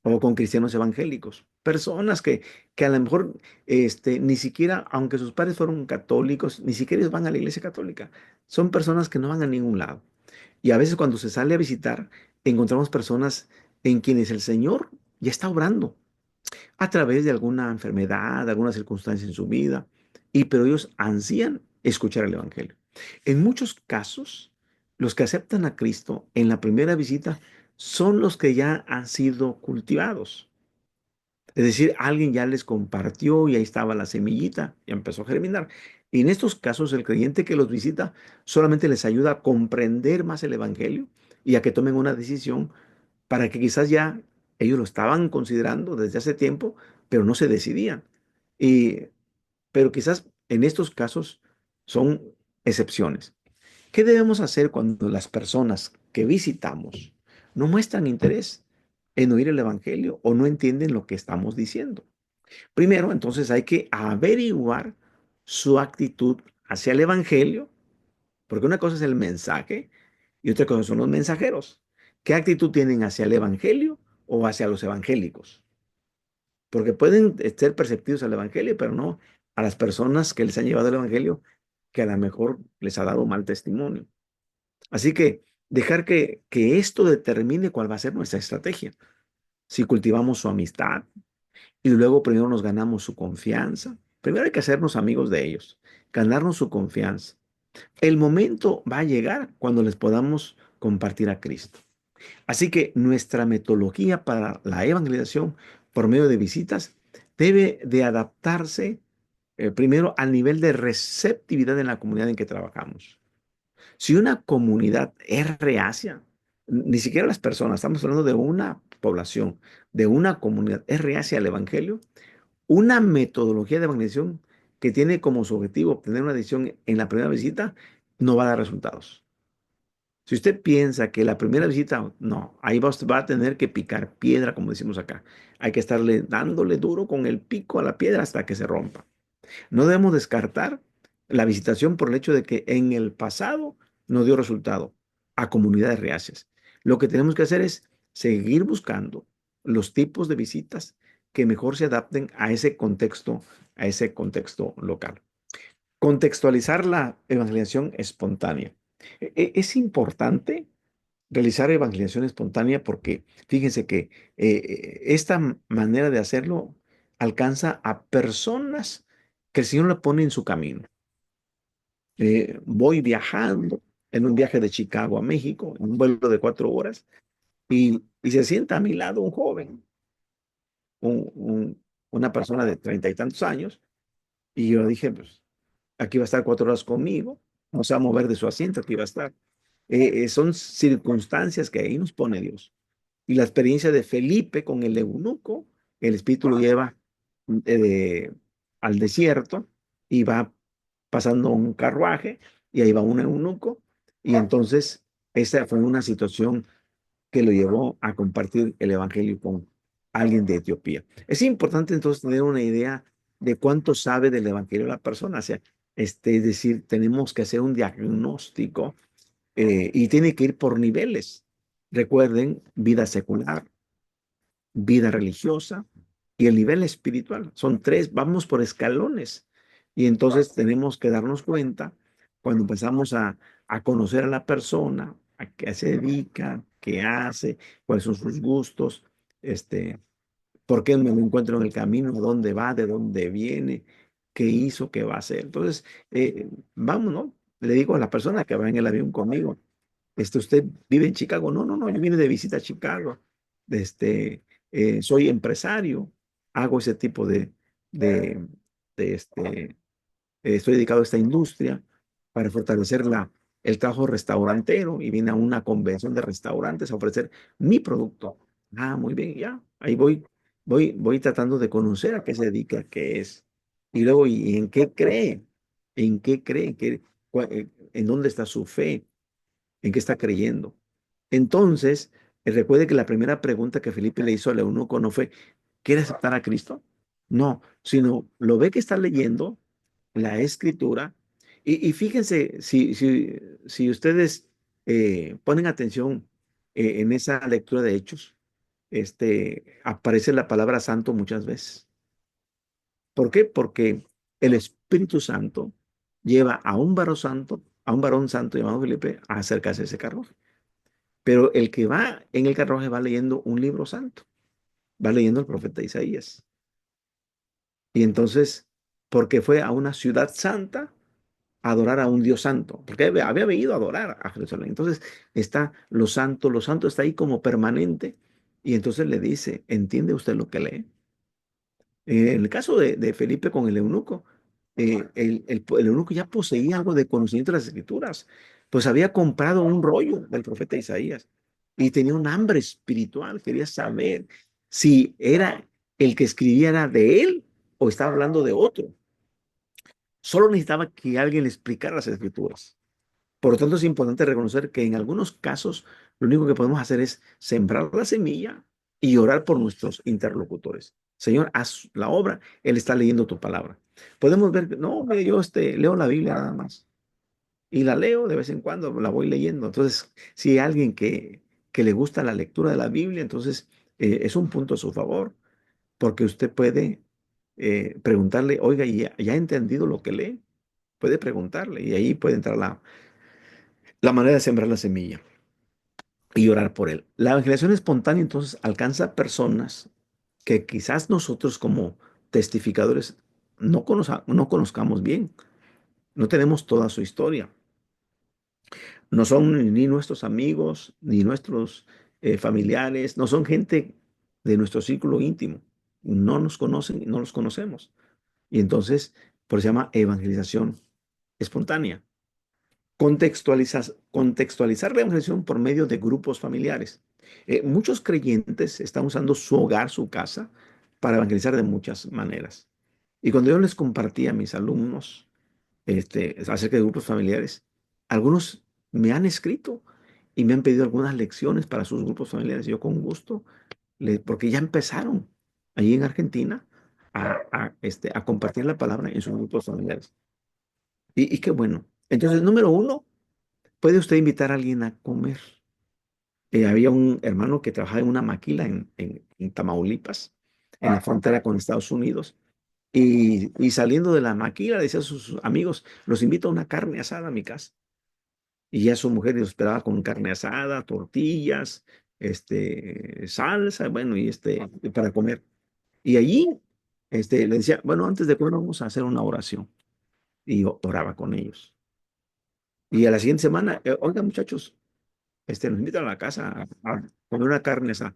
o con cristianos evangélicos. Personas que a lo mejor ni siquiera, aunque sus padres fueron católicos, ni siquiera ellos van a la iglesia católica. Son personas que no van a ningún lado. Y a veces cuando se sale a visitar, encontramos personas en quienes el Señor ya está obrando a través de alguna enfermedad, de alguna circunstancia en su vida, pero ellos ansían escuchar el Evangelio. En muchos casos, los que aceptan a Cristo en la primera visita son los que ya han sido cultivados. Es decir, alguien ya les compartió y ahí estaba la semillita y empezó a germinar. Y en estos casos, el creyente que los visita solamente les ayuda a comprender más el Evangelio y a que tomen una decisión para que quizás ya ellos lo estaban considerando desde hace tiempo, pero no se decidían. Y, pero quizás en estos casos son excepciones. ¿Qué debemos hacer cuando las personas que visitamos no muestran interés en oír el Evangelio o no entienden lo que estamos diciendo? Primero, entonces hay que averiguar su actitud hacia el Evangelio, porque una cosa es el mensaje y otra cosa son los mensajeros. ¿Qué actitud tienen hacia el Evangelio o hacia los evangélicos? Porque pueden ser perceptivos al Evangelio, pero no a las personas que les han llevado el Evangelio, que a lo mejor les ha dado mal testimonio. Así que dejar que esto determine cuál va a ser nuestra estrategia. Si cultivamos su amistad y luego primero nos ganamos su confianza, primero hay que hacernos amigos de ellos, ganarnos su confianza. El momento va a llegar cuando les podamos compartir a Cristo. Así que nuestra metodología para la evangelización por medio de visitas debe de adaptarse primero al nivel de receptividad en la comunidad en que trabajamos. Si una comunidad es reacia, ni siquiera las personas, estamos hablando de una población, de una comunidad, es reacia al evangelio, una metodología de evangelización que tiene como su objetivo obtener una decisión en la primera visita no va a dar resultados. Si usted piensa que la primera visita, no, ahí va a tener que picar piedra, como decimos acá. Hay que estarle dándole duro con el pico a la piedra hasta que se rompa. No debemos descartar la visitación por el hecho de que en el pasado no dio resultado a comunidades reacias. Lo que tenemos que hacer es seguir buscando los tipos de visitas que mejor se adapten a ese contexto local. Contextualizar la evangelización espontánea. Es importante realizar evangelización espontánea porque fíjense que esta manera de hacerlo alcanza a personas que el Señor le pone en su camino. Voy viajando en un viaje de Chicago a México, en un vuelo de 4 horas, y se sienta a mi lado un joven, una persona de 30 y tantos años, y yo dije, pues aquí va a estar 4 horas conmigo, no se va a mover de su asiento, aquí va a estar. Son circunstancias que ahí nos pone Dios. Y la experiencia de Felipe con el eunuco, el Espíritu lo lleva eh, al desierto y va pasando un carruaje y ahí va un eunuco. Y entonces esa fue una situación que lo llevó a compartir el Evangelio con alguien de Etiopía. Es importante entonces tener una idea de cuánto sabe del Evangelio la persona. O sea, es decir, tenemos que hacer un diagnóstico y tiene que ir por niveles. Recuerden, vida secular, vida religiosa y el nivel espiritual. Son tres, vamos por escalones. Y entonces tenemos que darnos cuenta cuando empezamos a conocer a la persona, a qué se dedica, qué hace, cuáles son sus gustos, por qué me lo encuentro en el camino, a dónde va, de dónde viene, qué hizo, qué va a hacer. Entonces, vamos, ¿no? Le digo a la persona que va en el avión conmigo, ¿usted vive en Chicago? No, no, no, yo vine de visita a Chicago. Soy empresario, hago ese tipo de, de estoy dedicado a esta industria para fortalecer el trabajo restaurantero y vine a una convención de restaurantes a ofrecer mi producto. Ah, muy bien, ya, ahí voy tratando de conocer a qué se dedica, qué es. Y luego, ¿y en qué cree? ¿En qué cree? ¿En dónde está su fe? ¿En qué está creyendo? Entonces, recuerde que la primera pregunta que Felipe le hizo al eunuco no fue, ¿quiere aceptar a Cristo? No, sino lo ve que está leyendo la escritura. Y fíjense, si ustedes ponen atención en esa lectura de Hechos, aparece la palabra santo muchas veces. ¿Por qué? Porque el Espíritu Santo lleva a un varón santo llamado Felipe a acercarse a ese carruaje. Pero el que va en el carruaje va leyendo un libro santo, va leyendo el profeta Isaías. Y entonces, porque fue a una ciudad santa a adorar a un Dios santo, porque había venido a adorar a Jerusalén. Entonces está lo santo está ahí como permanente. Y entonces le dice, ¿entiende usted lo que lee? En el caso de Felipe con el eunuco, el eunuco ya poseía algo de conocimiento de las escrituras, pues había comprado un rollo del profeta Isaías y tenía un hambre espiritual, quería saber si era el que escribía era de él o estaba hablando de otro. Solo necesitaba que alguien le explicara las escrituras. Por lo tanto, es importante reconocer que en algunos casos lo único que podemos hacer es sembrar la semilla y orar por nuestros interlocutores. Señor, haz la obra, Él está leyendo tu palabra. Podemos ver, no, mire, yo leo la Biblia nada más y la leo de vez en cuando, la voy leyendo. Entonces, si hay alguien que le gusta la lectura de la Biblia, entonces es un punto a su favor, porque usted puede preguntarle, oiga, ¿ya ha entendido lo que lee? Puede preguntarle y ahí puede entrar la manera de sembrar la semilla y orar por él. La evangelización espontánea entonces alcanza personas que quizás nosotros como testificadores no conozcamos bien, no tenemos toda su historia. No son ni nuestros amigos, ni nuestros familiares, no son gente de nuestro círculo íntimo. No nos conocen y no los conocemos. Y entonces, por eso se llama evangelización espontánea. Contextualizar la evangelización por medio de grupos familiares. Muchos creyentes están usando su hogar, su casa, para evangelizar de muchas maneras. Y cuando yo les compartí a mis alumnos acerca de grupos familiares, algunos me han escrito y me han pedido algunas lecciones para sus grupos familiares. Yo con gusto, porque ya empezaron allí en Argentina a compartir la palabra en sus grupos familiares. Y qué bueno. Entonces, número uno, puede usted invitar a alguien a comer. Había un hermano que trabajaba en una maquila en Tamaulipas, en la frontera con Estados Unidos. Y saliendo de la maquila, decía a sus amigos, los invito a una carne asada a mi casa. Y ya su mujer los esperaba con carne asada, tortillas, salsa, bueno, para comer. Y allí, le decía, bueno, antes de comer vamos a hacer una oración. Y oraba con ellos. Y a la siguiente semana, oiga, muchachos, nos invitan a la casa a comer una carne asada.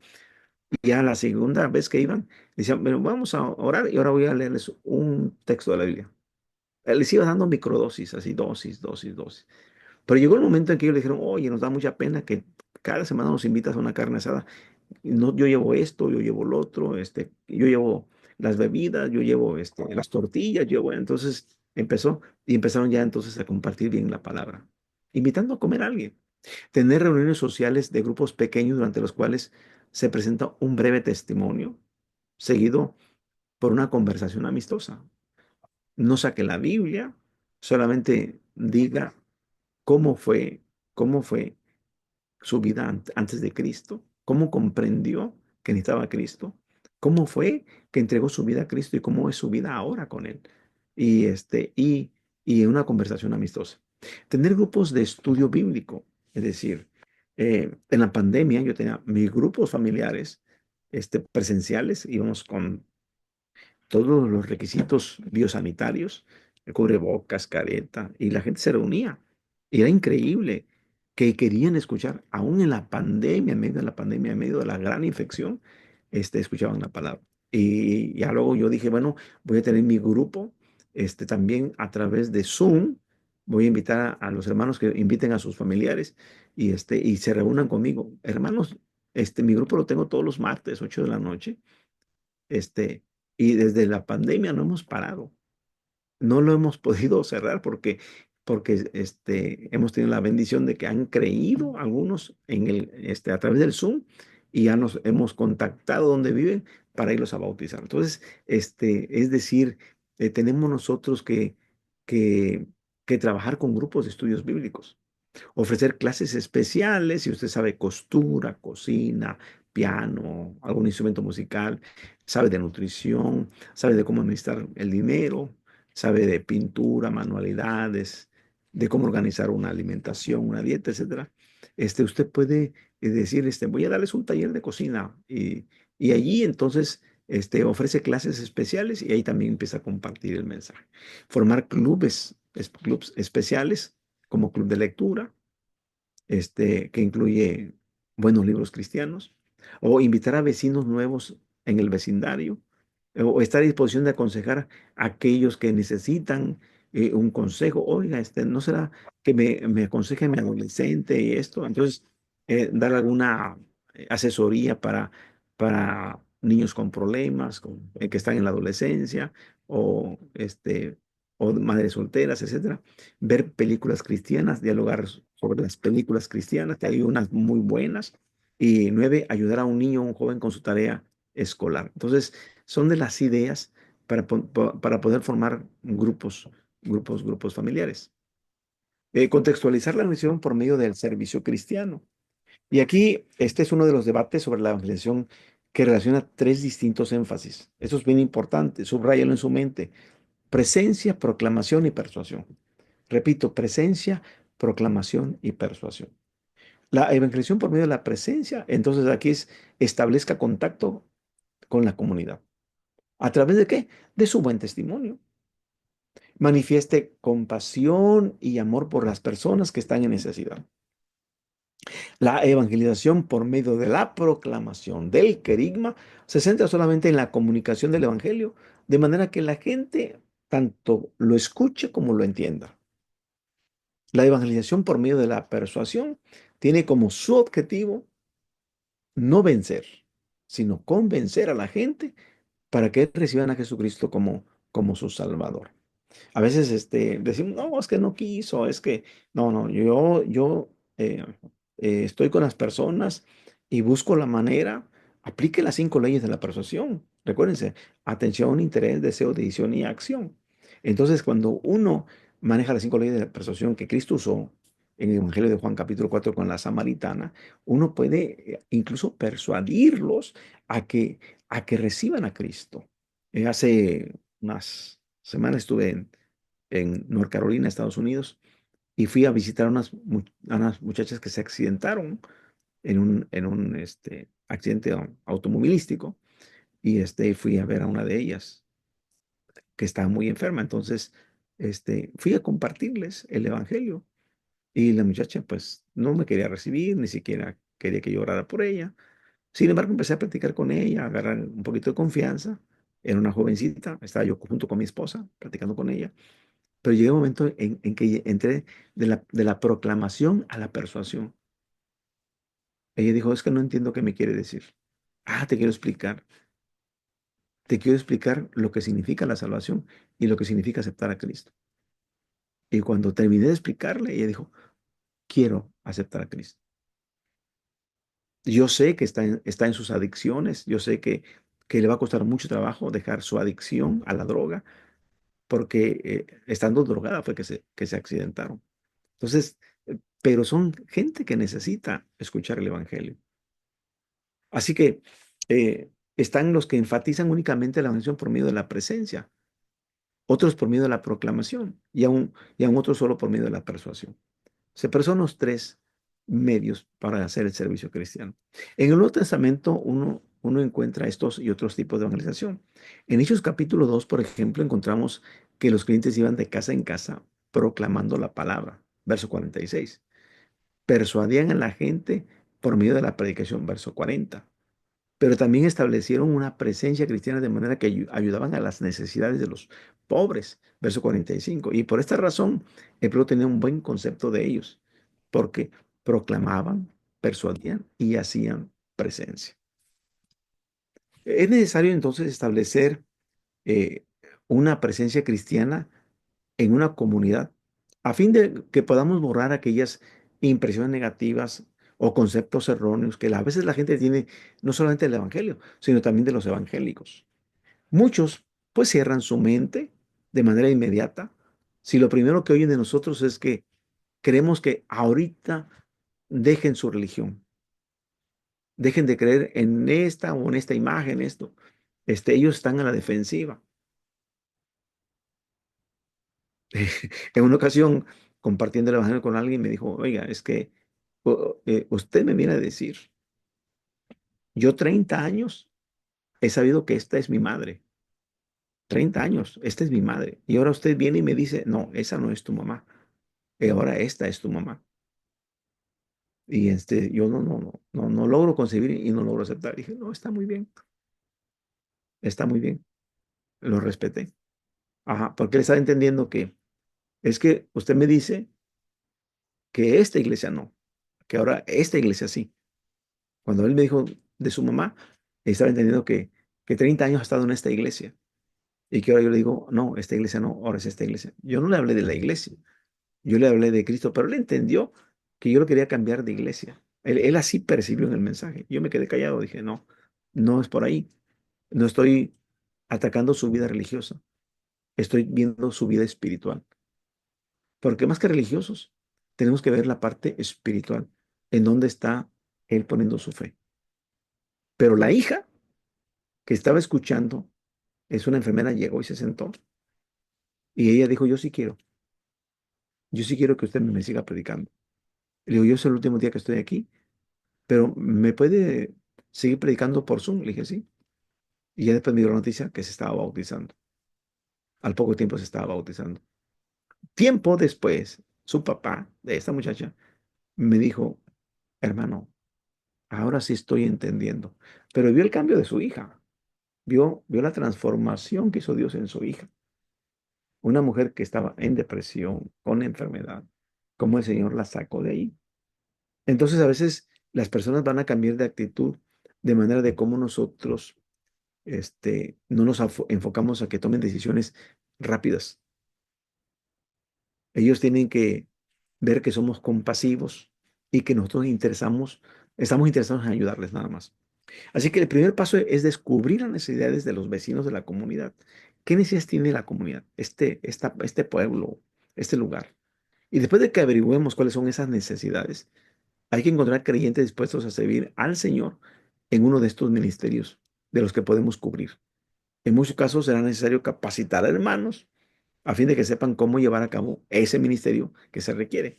Y ya la segunda vez que iban, decían, bueno, vamos a orar y ahora voy a leerles un texto de la Biblia. Les iba dando microdosis, así, dosis, dosis, dosis. Pero llegó el momento en que ellos le dijeron, oye, nos da mucha pena que cada semana nos invitas a una carne asada. No, yo llevo esto, yo llevo lo otro, yo llevo las bebidas, yo llevo las tortillas, entonces empezaron ya entonces a compartir bien la palabra, invitando a comer a alguien. Tener reuniones sociales de grupos pequeños durante los cuales se presenta un breve testimonio, seguido por una conversación amistosa. No saque la Biblia, solamente diga cómo fue, cómo fue su vida antes de Cristo, cómo comprendió que necesitaba a Cristo, cómo fue que entregó su vida a Cristo y cómo es su vida ahora con Él. Y una conversación amistosa. Tener grupos de estudio bíblico, es decir, en la pandemia yo tenía mis grupos familiares presenciales, íbamos con todos los requisitos biosanitarios, el cubrebocas, careta, y la gente se reunía. Y era increíble que querían escuchar, aún en la pandemia, en medio de la pandemia, en medio de la gran infección, escuchaban la palabra. Y ya luego yo dije, bueno, voy a tener mi grupo, también a través de Zoom. Voy a invitar a los hermanos que inviten a sus familiares y se reúnan conmigo. Hermanos, mi grupo lo tengo todos los martes, 8 de la noche. Este, y desde la pandemia no hemos parado. No lo hemos podido cerrar porque hemos tenido la bendición de que han creído algunos a través del Zoom y ya nos hemos contactado donde viven para irlos a bautizar. Entonces, es decir, tenemos nosotros que, que trabajar con grupos de estudios bíblicos, ofrecer clases especiales, si usted sabe costura, cocina, piano, algún instrumento musical, sabe de nutrición, sabe de cómo administrar el dinero, sabe de pintura, manualidades, de cómo organizar una alimentación, una dieta, etcétera. Usted puede decir, voy a darles un taller de cocina y allí entonces ofrece clases especiales y ahí también empieza a compartir el mensaje. Formar clubes especiales como club de lectura, que incluye buenos libros cristianos, o invitar a vecinos nuevos en el vecindario, o estar a disposición de aconsejar a aquellos que necesitan un consejo. Oiga, ¿no será que me aconseje mi adolescente y esto? Entonces, dar alguna asesoría para niños con problemas, que están en la adolescencia, o, o madres solteras, etcétera. Ver películas cristianas, dialogar sobre las películas cristianas, que hay unas muy buenas. Y nueve, ayudar a un niño o un joven con su tarea escolar. Entonces, son de las ideas para poder formar grupos familiares. Contextualizar la misión por medio del servicio cristiano. Y aquí, este es uno de los debates sobre la evangelización que relaciona tres distintos énfasis. Esto es bien importante, subráyalo en su mente. Presencia, proclamación y persuasión. Repito, presencia, proclamación y persuasión. La evangelización por medio de la presencia, entonces aquí establezca contacto con la comunidad. ¿A través de qué? De su buen testimonio. manifieste compasión y amor por las personas que están en necesidad. La evangelización por medio de la proclamación del querigma se centra solamente en la comunicación del evangelio, de manera que la gente tanto lo escuche como lo entienda. La evangelización por medio de la persuasión tiene como su objetivo no vencer, sino convencer a la gente para que reciban a Jesucristo como su Salvador. A veces decimos, no, es que no quiso, es que, no, no, yo estoy con las personas y busco la manera, aplique las 5 leyes de la persuasión. Recuérdense, atención, interés, deseo, decisión y acción. Entonces, cuando uno maneja las 5 leyes de la persuasión que Cristo usó en el Evangelio de Juan capítulo 4 con la samaritana, uno puede incluso persuadirlos a que reciban a Cristo. Hace unas semanas estuve en North Carolina, Estados Unidos, y fui a visitar a unas muchachas que se accidentaron en un accidente automovilístico, y fui a ver a una de ellas que estaba muy enferma. Entonces, fui a compartirles el evangelio, y la muchacha pues no me quería recibir, ni siquiera quería que yo orara por ella. Sin embargo, empecé a platicar con ella, a agarrar un poquito de confianza. Era una jovencita, estaba yo junto con mi esposa, platicando con ella. Pero llegó un momento en que entré de la proclamación a la persuasión. Ella dijo, es que no entiendo qué me quiere decir. Ah, te quiero explicar. Te quiero explicar lo que significa la salvación y lo que significa aceptar a Cristo. Y cuando terminé de explicarle, ella dijo, quiero aceptar a Cristo. Yo sé que está en sus adicciones. Yo sé que le va a costar mucho trabajo dejar su adicción a la droga, porque estando drogada fue que se accidentaron. Entonces, pero son gente que necesita escuchar el Evangelio. Así que están los que enfatizan únicamente la evangelización por medio de la presencia, otros por medio de la proclamación y aún otros solo por medio de la persuasión. Pero son los 3 medios para hacer el servicio cristiano. En el Nuevo Testamento uno encuentra estos y otros tipos de evangelización. En Hechos capítulo 2, por ejemplo, encontramos que los creyentes iban de casa en casa proclamando la palabra, verso 46. Persuadían a la gente por medio de la predicación, verso 40. Pero también establecieron una presencia cristiana de manera que ayudaban a las necesidades de los pobres, verso 45. Y por esta razón, el pueblo tenía un buen concepto de ellos, porque proclamaban, persuadían y hacían presencia. Es necesario entonces establecer eh, una presencia cristiana en una comunidad, a fin de que podamos borrar aquellas impresiones negativas o conceptos erróneos que a veces la gente tiene, no solamente del evangelio, sino también de los evangélicos. Muchos pues cierran su mente de manera inmediata si lo primero que oyen de nosotros es que queremos que ahorita dejen su religión, dejen de creer en esta o en esta imagen, esto. Ellos están a la defensiva. En una ocasión, compartiendo el evangelio con alguien, me dijo, oiga, es que usted me viene a decir, yo 30 años he sabido que esta es mi madre. 30 años, esta es mi madre. Y ahora usted viene y me dice, no, esa no es tu mamá. Y ahora esta es tu mamá. Y yo no logro concebir y no logro aceptar. Dije, no, está muy bien, está muy bien. Lo respeté. Ajá, porque él estaba entendiendo que es que usted me dice que esta iglesia no, que ahora esta iglesia sí. Cuando él me dijo de su mamá, estaba entendiendo que 30 años ha estado en esta iglesia y que ahora yo le digo, no, esta iglesia no, ahora es esta iglesia. Yo no le hablé de la iglesia, yo le hablé de Cristo, pero él entendió que yo lo quería cambiar de iglesia. Él así percibió en el mensaje. Yo me quedé callado, dije, no, no es por ahí. No estoy atacando su vida religiosa, estoy viendo su vida espiritual. Porque más que religiosos, tenemos que ver la parte espiritual, en dónde está él poniendo su fe. Pero la hija que estaba escuchando, es una enfermera, llegó y se sentó. Y ella dijo, yo sí quiero que usted me siga predicando. Le digo, yo es el último día que estoy aquí, pero ¿me puede seguir predicando por Zoom? Le dije, sí. Y ya después me dio la noticia que se estaba bautizando. Al poco tiempo se estaba bautizando. Tiempo después, su papá de esta muchacha me dijo, hermano, ahora sí estoy entendiendo. Pero vio el cambio de su hija, vio la transformación que hizo Dios en su hija. Una mujer que estaba en depresión, con enfermedad, cómo el Señor la sacó de ahí. Entonces a veces las personas van a cambiar de actitud de manera de cómo nosotros no nos enfocamos a que tomen decisiones rápidas. Ellos tienen que ver que somos compasivos y que nosotros estamos interesados en ayudarles nada más. Así que el primer paso es descubrir las necesidades de los vecinos de la comunidad. ¿Qué necesidades tiene la comunidad, este pueblo, este lugar? Y después de que averigüemos cuáles son esas necesidades, hay que encontrar creyentes dispuestos a servir al Señor en uno de estos ministerios de los que podemos cubrir. En muchos casos será necesario capacitar a hermanos a fin de que sepan cómo llevar a cabo ese ministerio que se requiere.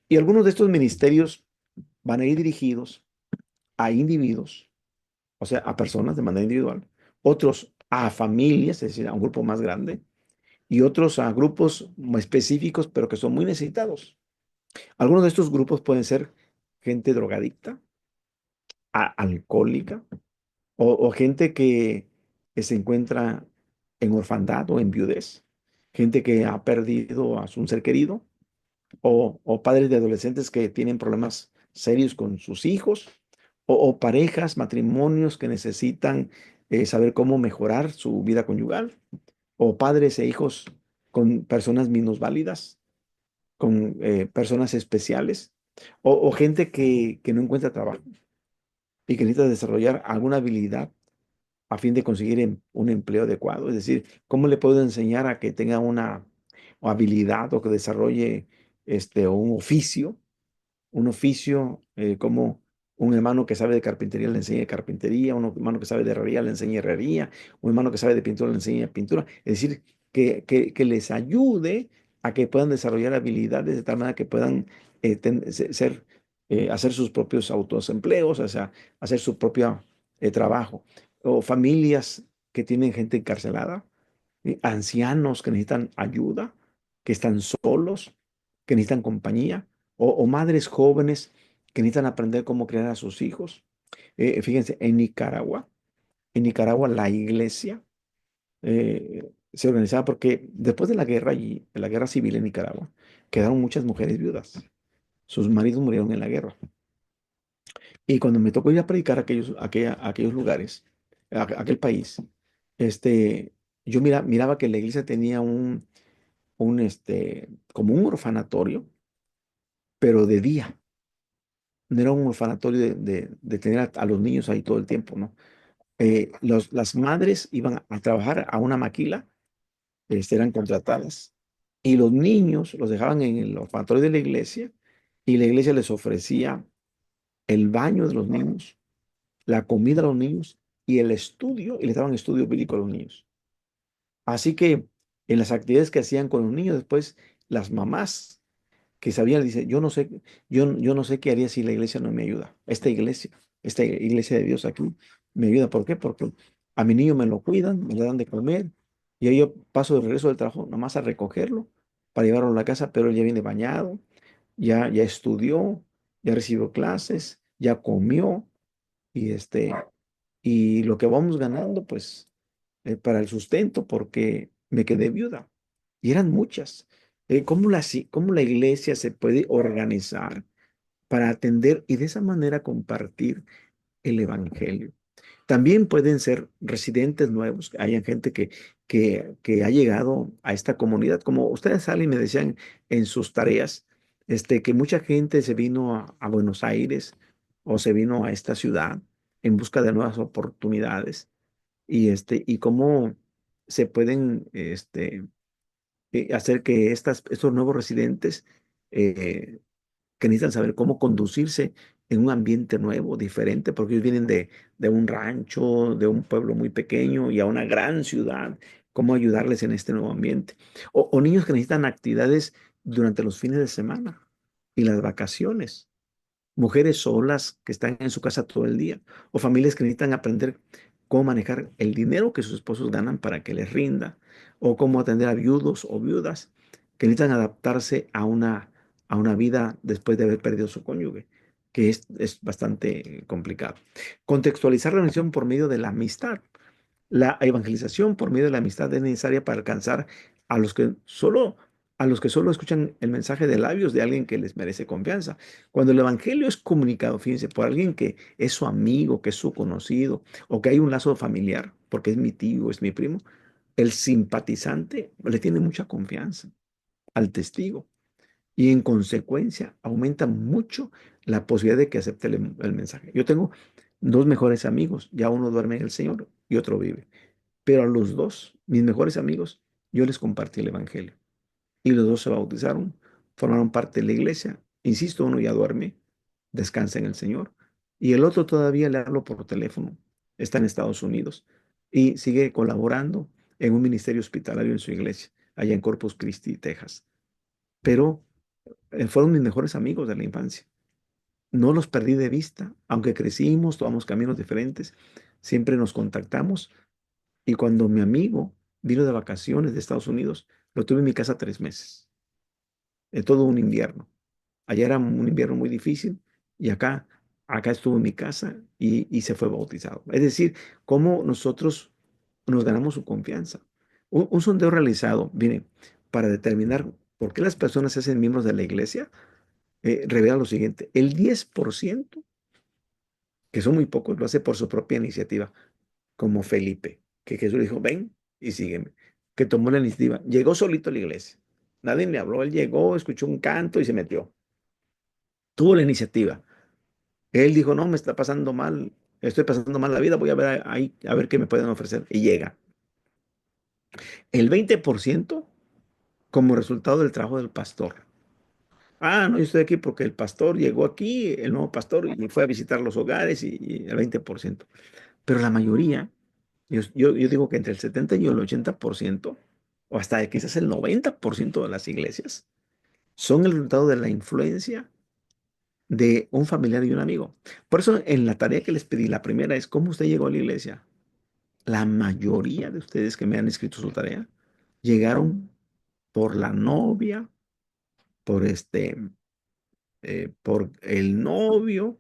Y algunos de estos ministerios van a ir dirigidos a individuos, o sea, a personas de manera individual, otros a familias, es decir, a un grupo más grande, y otros a grupos más específicos, pero que son muy necesitados. Algunos de estos grupos pueden ser gente drogadicta, alcohólica, o gente que se encuentra en orfandad o en viudez, gente que ha perdido a un ser querido, o padres de adolescentes que tienen problemas serios con sus hijos, o parejas, matrimonios que necesitan saber cómo mejorar su vida conyugal, o padres e hijos con personas minusválidas, con personas especiales, o gente que no encuentra trabajo y que necesita desarrollar alguna habilidad a fin de conseguir un empleo adecuado. Es decir, ¿cómo le puedo enseñar a que tenga una habilidad o que desarrolle un oficio como un hermano que sabe de carpintería le enseña carpintería, un hermano que sabe de herrería le enseña herrería, un hermano que sabe de pintura le enseña pintura? Es decir, que les ayude a que puedan desarrollar habilidades de tal manera que puedan hacer sus propios autoempleos, o sea, hacer su propio trabajo. O familias que tienen gente encarcelada, ancianos que necesitan ayuda, que están solos, que necesitan compañía, o madres jóvenes que necesitan aprender cómo criar a sus hijos. Fíjense, en Nicaragua la iglesia se organizaba porque después de la guerra allí, de la guerra civil en Nicaragua, quedaron muchas mujeres viudas. Sus maridos murieron en la guerra. Y cuando me tocó ir a predicar a aquellos lugares, aquel país, este, yo miraba que la iglesia tenía como un orfanatorio, pero de día. No era un orfanatorio de tener a los niños ahí todo el tiempo, ¿no? Las madres iban a trabajar a una maquila, eran contratadas, y los niños los dejaban en el orfanatorio de la iglesia, y la iglesia les ofrecía el baño de los niños, la comida a los niños y el estudio, y les daban estudio bíblico a los niños. Así que en las actividades que hacían con los niños, después las mamás que sabían, dice, yo no sé qué haría si la iglesia no me ayuda. Esta iglesia de Dios aquí me ayuda. ¿Por qué? Porque a mi niño me lo cuidan, me le dan de comer, y ahí yo paso de regreso del trabajo nomás a recogerlo para llevarlo a la casa, pero él ya viene bañado, ya estudió, ya recibió clases, ya comió, y y lo que vamos ganando, pues, para el sustento, porque me quedé viuda. Y eran muchas. ¿Cómo la iglesia se puede organizar para atender y de esa manera compartir el evangelio? También pueden ser residentes nuevos, hay gente que ha llegado a esta comunidad. Como ustedes salen y me decían en sus tareas, que mucha gente se vino a Buenos Aires o se vino a esta ciudad en busca de nuevas oportunidades, y cómo se pueden hacer que estos nuevos residentes eh, que necesitan saber cómo conducirse en un ambiente nuevo, diferente, porque ellos vienen de un rancho, de un pueblo muy pequeño y a una gran ciudad, cómo ayudarles en este nuevo ambiente. O niños que necesitan actividades durante los fines de semana y las vacaciones, mujeres solas que están en su casa todo el día, o familias que necesitan aprender cómo manejar el dinero que sus esposos ganan para que les rinda, o cómo atender a viudos o viudas que necesitan adaptarse a una vida después de haber perdido su cónyuge, que es bastante complicado. Contextualizar la relación por medio de la amistad. La evangelización por medio de la amistad es necesaria para alcanzar a los que solo, a los que solo escuchan el mensaje de labios de alguien que les merece confianza. Cuando el evangelio es comunicado, fíjense, por alguien que es su amigo, que es su conocido, o que hay un lazo familiar, porque es mi tío, es mi primo, el simpatizante le tiene mucha confianza al testigo y en consecuencia aumenta mucho la posibilidad de que acepte el mensaje. Yo tengo dos mejores amigos, ya uno duerme en el Señor y otro vive. Pero a los dos, mis mejores amigos, yo les compartí el Evangelio. Y los dos se bautizaron, formaron parte de la iglesia. Insisto, uno ya duerme, descansa en el Señor. Y el otro todavía le hablo por teléfono. Está en Estados Unidos y sigue colaborando en un ministerio hospitalario en su iglesia, allá en Corpus Christi, Texas. Pero fueron mis mejores amigos de la infancia. No los perdí de vista, aunque crecimos, tomamos caminos diferentes, siempre nos contactamos y cuando mi amigo vino de vacaciones de Estados Unidos, lo tuve en mi casa 3 meses, todo un invierno. Allá era un invierno muy difícil y acá estuvo en mi casa y se fue bautizado. Es decir, cómo nosotros nos ganamos su confianza. Un sondeo realizado, miren, para determinar por qué las personas se hacen miembros de la iglesia, revela lo siguiente: el 10%, que son muy pocos, lo hace por su propia iniciativa, como Felipe, que Jesús le dijo, ven y sígueme, que tomó la iniciativa. Llegó solito a la iglesia. Nadie le habló, él llegó, escuchó un canto y se metió. Tuvo la iniciativa. Él dijo, no, me está pasando mal, estoy pasando mal la vida, voy a ver ahí, a ver qué me pueden ofrecer. Y llega. El 20% como resultado del trabajo del pastor. Ah, no, yo estoy aquí porque el pastor llegó aquí, el nuevo pastor, y fue a visitar los hogares y el 20%. Pero la mayoría, yo digo que entre el 70 y el 80%, o hasta quizás el 90% de las iglesias, son el resultado de la influencia de un familiar y un amigo. Por eso en la tarea que les pedí, la primera es, ¿cómo usted llegó a la iglesia? La mayoría de ustedes que me han escrito su tarea llegaron por la novia, por por el novio,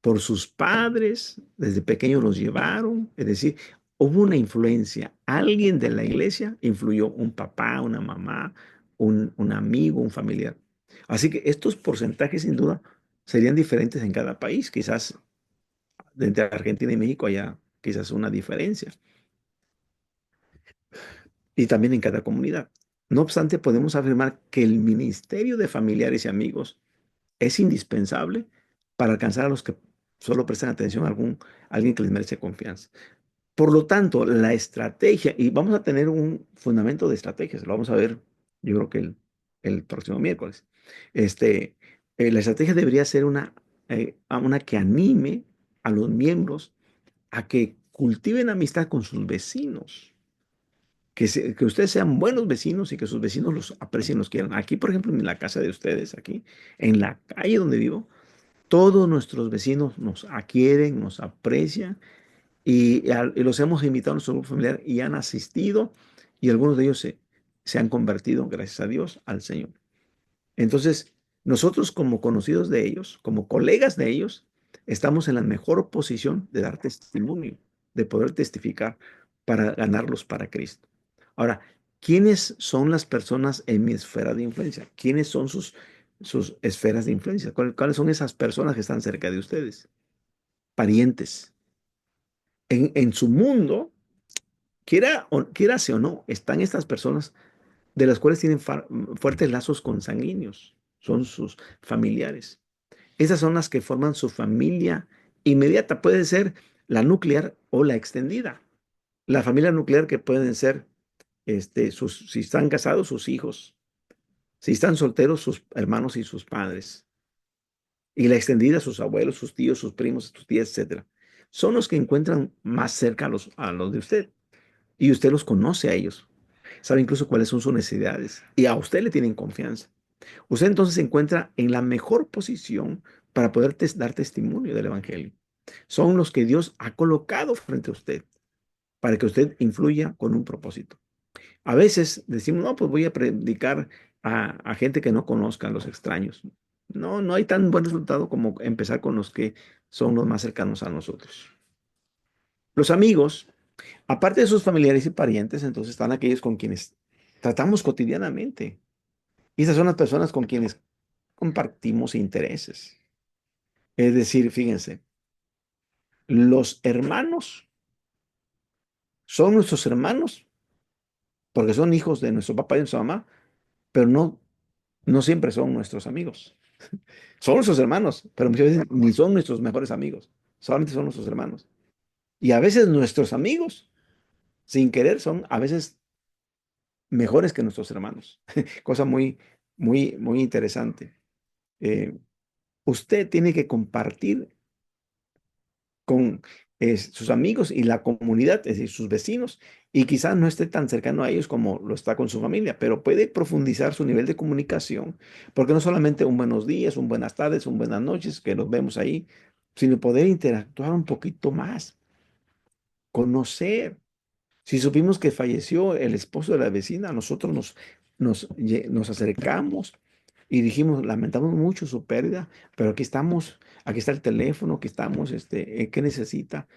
por sus padres, desde pequeños los llevaron, es decir, hubo una influencia, alguien de la iglesia influyó, un papá, una mamá, un amigo, un familiar. Así que estos porcentajes sin duda serían diferentes en cada país, quizás entre Argentina y México haya quizás una diferencia, y también en cada comunidad. No obstante, podemos afirmar que el ministerio de familiares y amigos es indispensable para alcanzar a los que solo prestan atención a alguien que les merece confianza. Por lo tanto, la estrategia, y vamos a tener un fundamento de estrategias, lo vamos a ver, yo creo que el próximo miércoles. Este, la estrategia debería ser una que anime a los miembros a que cultiven amistad con sus vecinos, que ustedes sean buenos vecinos y que sus vecinos los aprecien, los quieran. Aquí, por ejemplo, en la casa de ustedes, aquí, en la calle donde vivo, todos nuestros vecinos nos quieren, nos aprecian y los hemos invitado a nuestro grupo familiar y han asistido y algunos de ellos se han convertido, gracias a Dios, al Señor. Entonces, nosotros como conocidos de ellos, como colegas de ellos, estamos en la mejor posición de dar testimonio, de poder testificar para ganarlos para Cristo. Ahora, ¿quiénes son las personas en mi esfera de influencia? ¿Quiénes son sus esferas de influencia? ¿Cuáles son esas personas que están cerca de ustedes? Parientes. En su mundo, quiera o no, están estas personas de las cuales tienen fuertes lazos consanguíneos. Son sus familiares. Esas son las que forman su familia inmediata. Puede ser la nuclear o la extendida. La familia nuclear que pueden ser, si están casados, sus hijos. Si están solteros, sus hermanos y sus padres. Y la extendida, sus abuelos, sus tíos, sus primos, sus tías, etcétera. Son los que encuentran más cerca a los de usted. Y usted los conoce a ellos. Sabe incluso cuáles son sus necesidades. Y a usted le tienen confianza. Usted entonces se encuentra en la mejor posición para poder dar testimonio del Evangelio. Son los que Dios ha colocado frente a usted para que usted influya con un propósito. A veces decimos, no, pues voy a predicar a gente que no conozca, a los extraños. No, no hay tan buen resultado como empezar con los que son los más cercanos a nosotros. Los amigos, aparte de sus familiares y parientes, entonces están aquellos con quienes tratamos cotidianamente. Y esas son las personas con quienes compartimos intereses. Es decir, fíjense, los hermanos son nuestros hermanos porque son hijos de nuestro papá y nuestra mamá, pero no siempre son nuestros amigos. Son nuestros hermanos, pero muchas veces ni son nuestros mejores amigos, solamente son nuestros hermanos. Y a veces nuestros amigos, sin querer, son a veces mejores que nuestros hermanos. Cosa muy interesante. Eh, Usted tiene que compartir con sus amigos y la comunidad, es decir, sus vecinos, y quizás no esté tan cercano a ellos como lo está con su familia, pero puede profundizar su nivel de comunicación, porque no solamente un buenos días, un buenas tardes, un buenas noches, que nos vemos ahí, sino poder interactuar un poquito más, conocer. Si supimos que falleció el esposo de la vecina, nosotros nos acercamos y dijimos, lamentamos mucho su pérdida, pero aquí está el teléfono, aquí estamos, ¿qué necesita?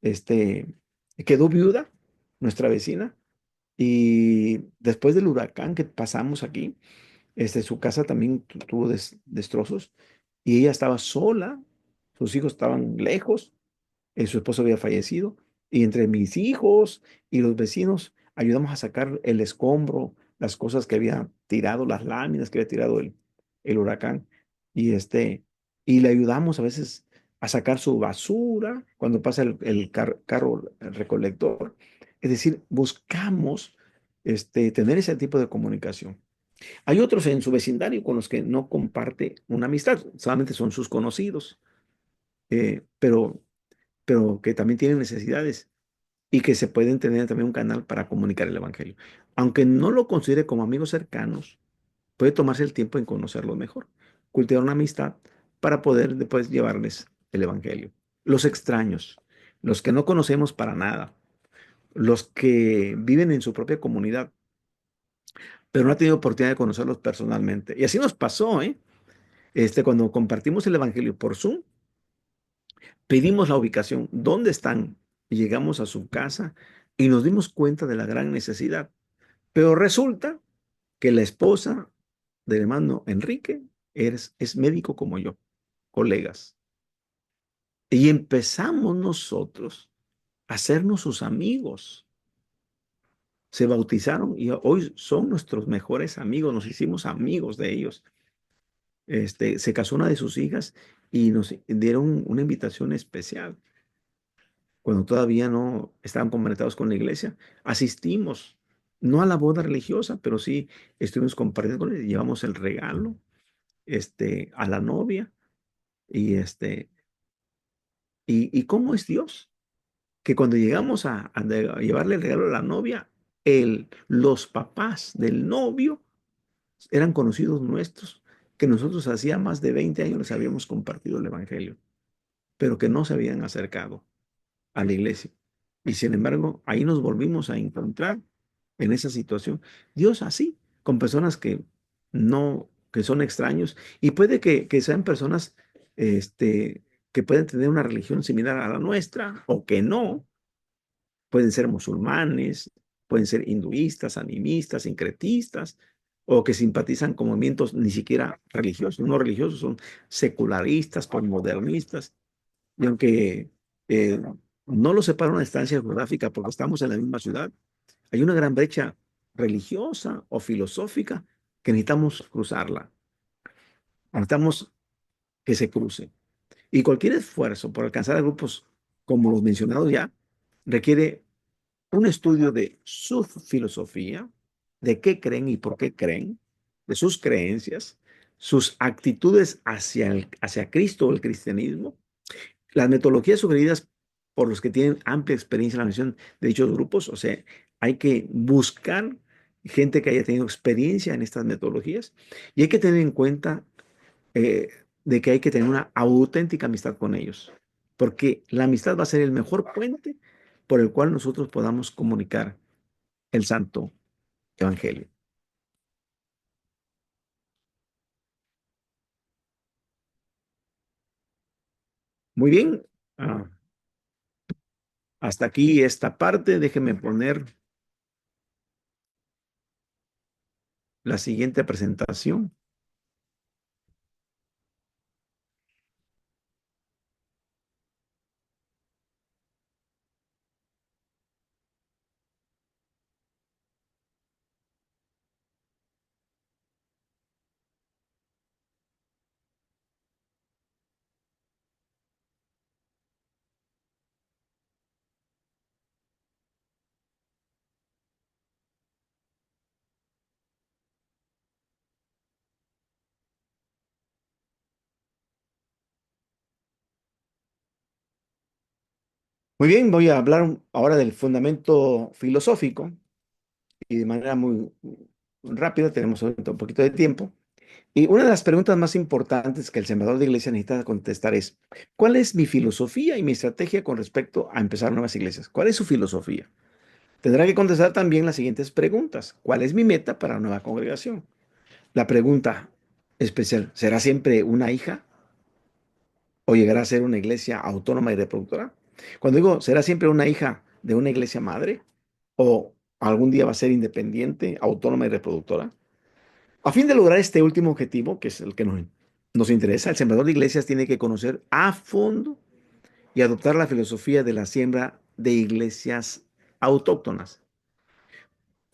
Este, Quedó viuda nuestra vecina y después del huracán que pasamos aquí, su casa también tuvo destrozos y ella estaba sola, sus hijos estaban lejos, su esposo había fallecido y entre mis hijos y los vecinos ayudamos a sacar el escombro, las cosas que había tirado, las láminas que había tirado el huracán y y le ayudamos a veces a sacar su basura cuando pasa el carro recolector. Es decir, buscamos tener ese tipo de comunicación. Hay otros en su vecindario con los que no comparte una amistad, solamente son sus conocidos, pero que también tienen necesidades y que se pueden tener también un canal para comunicar el Evangelio. Aunque no lo considere como amigos cercanos, puede tomarse el tiempo en conocerlos mejor, cultivar una amistad para poder después llevarles el Evangelio. Los extraños, los que no conocemos para nada, los que viven en su propia comunidad, pero no ha tenido oportunidad de conocerlos personalmente. Y así nos pasó, ¿eh? Cuando compartimos el Evangelio por Zoom, pedimos la ubicación, ¿dónde están? Y llegamos a su casa y nos dimos cuenta de la gran necesidad. Pero resulta que la esposa del hermano Enrique es médico como yo, colegas. Y empezamos nosotros a hacernos sus amigos. Se bautizaron y hoy son nuestros mejores amigos. Nos hicimos amigos de ellos. Se casó una de sus hijas y nos dieron una invitación especial. Cuando todavía no estaban comprometidos con la iglesia, asistimos, no a la boda religiosa, pero sí estuvimos compartiendo con él, llevamos el regalo, a la novia, y y cómo es Dios, que cuando llegamos a llevarle el regalo a la novia, los papás del novio eran conocidos nuestros, que nosotros hacía más de 20 años les habíamos compartido el evangelio, pero que no se habían acercado a la iglesia. Y sin embargo, ahí nos volvimos a encontrar en esa situación. Dios así, con personas que no, que son extraños, y puede que sean personas que pueden tener una religión similar a la nuestra o que no, pueden ser musulmanes, pueden ser hinduistas, animistas, sincretistas, o que simpatizan con movimientos ni siquiera religiosos, no religiosos, son secularistas, postmodernistas. Y aunque eh, no los separa una distancia geográfica porque estamos en la misma ciudad, hay una gran brecha religiosa o filosófica que necesitamos cruzarla. Necesitamos que se cruce. Y cualquier esfuerzo por alcanzar a grupos como los mencionados ya requiere un estudio de su filosofía, de qué creen y por qué creen, de sus creencias, sus actitudes hacia Cristo o el cristianismo, las metodologías sugeridas por los que tienen amplia experiencia en la misión de dichos grupos, o sea, hay que buscar gente que haya tenido experiencia en estas metodologías y hay que tener en cuenta eh, de que hay que tener una auténtica amistad con ellos, porque la amistad va a ser el mejor puente por el cual nosotros podamos comunicar el santo evangelio. Muy bien. Ah, hasta aquí esta parte. Déjeme poner la siguiente presentación. Muy bien, voy a hablar ahora del fundamento filosófico y de manera muy rápida, tenemos ahorita un poquito de tiempo. Y una de las preguntas más importantes que el sembrador de iglesia necesita contestar es, ¿cuál es mi filosofía y mi estrategia con respecto a empezar nuevas iglesias? ¿Cuál es su filosofía? Tendrá que contestar también las siguientes preguntas. ¿Cuál es mi meta para una nueva congregación? La pregunta especial, ¿será siempre una hija o llegará a ser una iglesia autónoma y reproductora? Cuando digo, ¿será siempre una hija de una iglesia madre o algún día va a ser independiente, autónoma y reproductora? A fin de lograr este último objetivo, que es el que nos interesa, el sembrador de iglesias tiene que conocer a fondo y adoptar la filosofía de la siembra de iglesias autóctonas.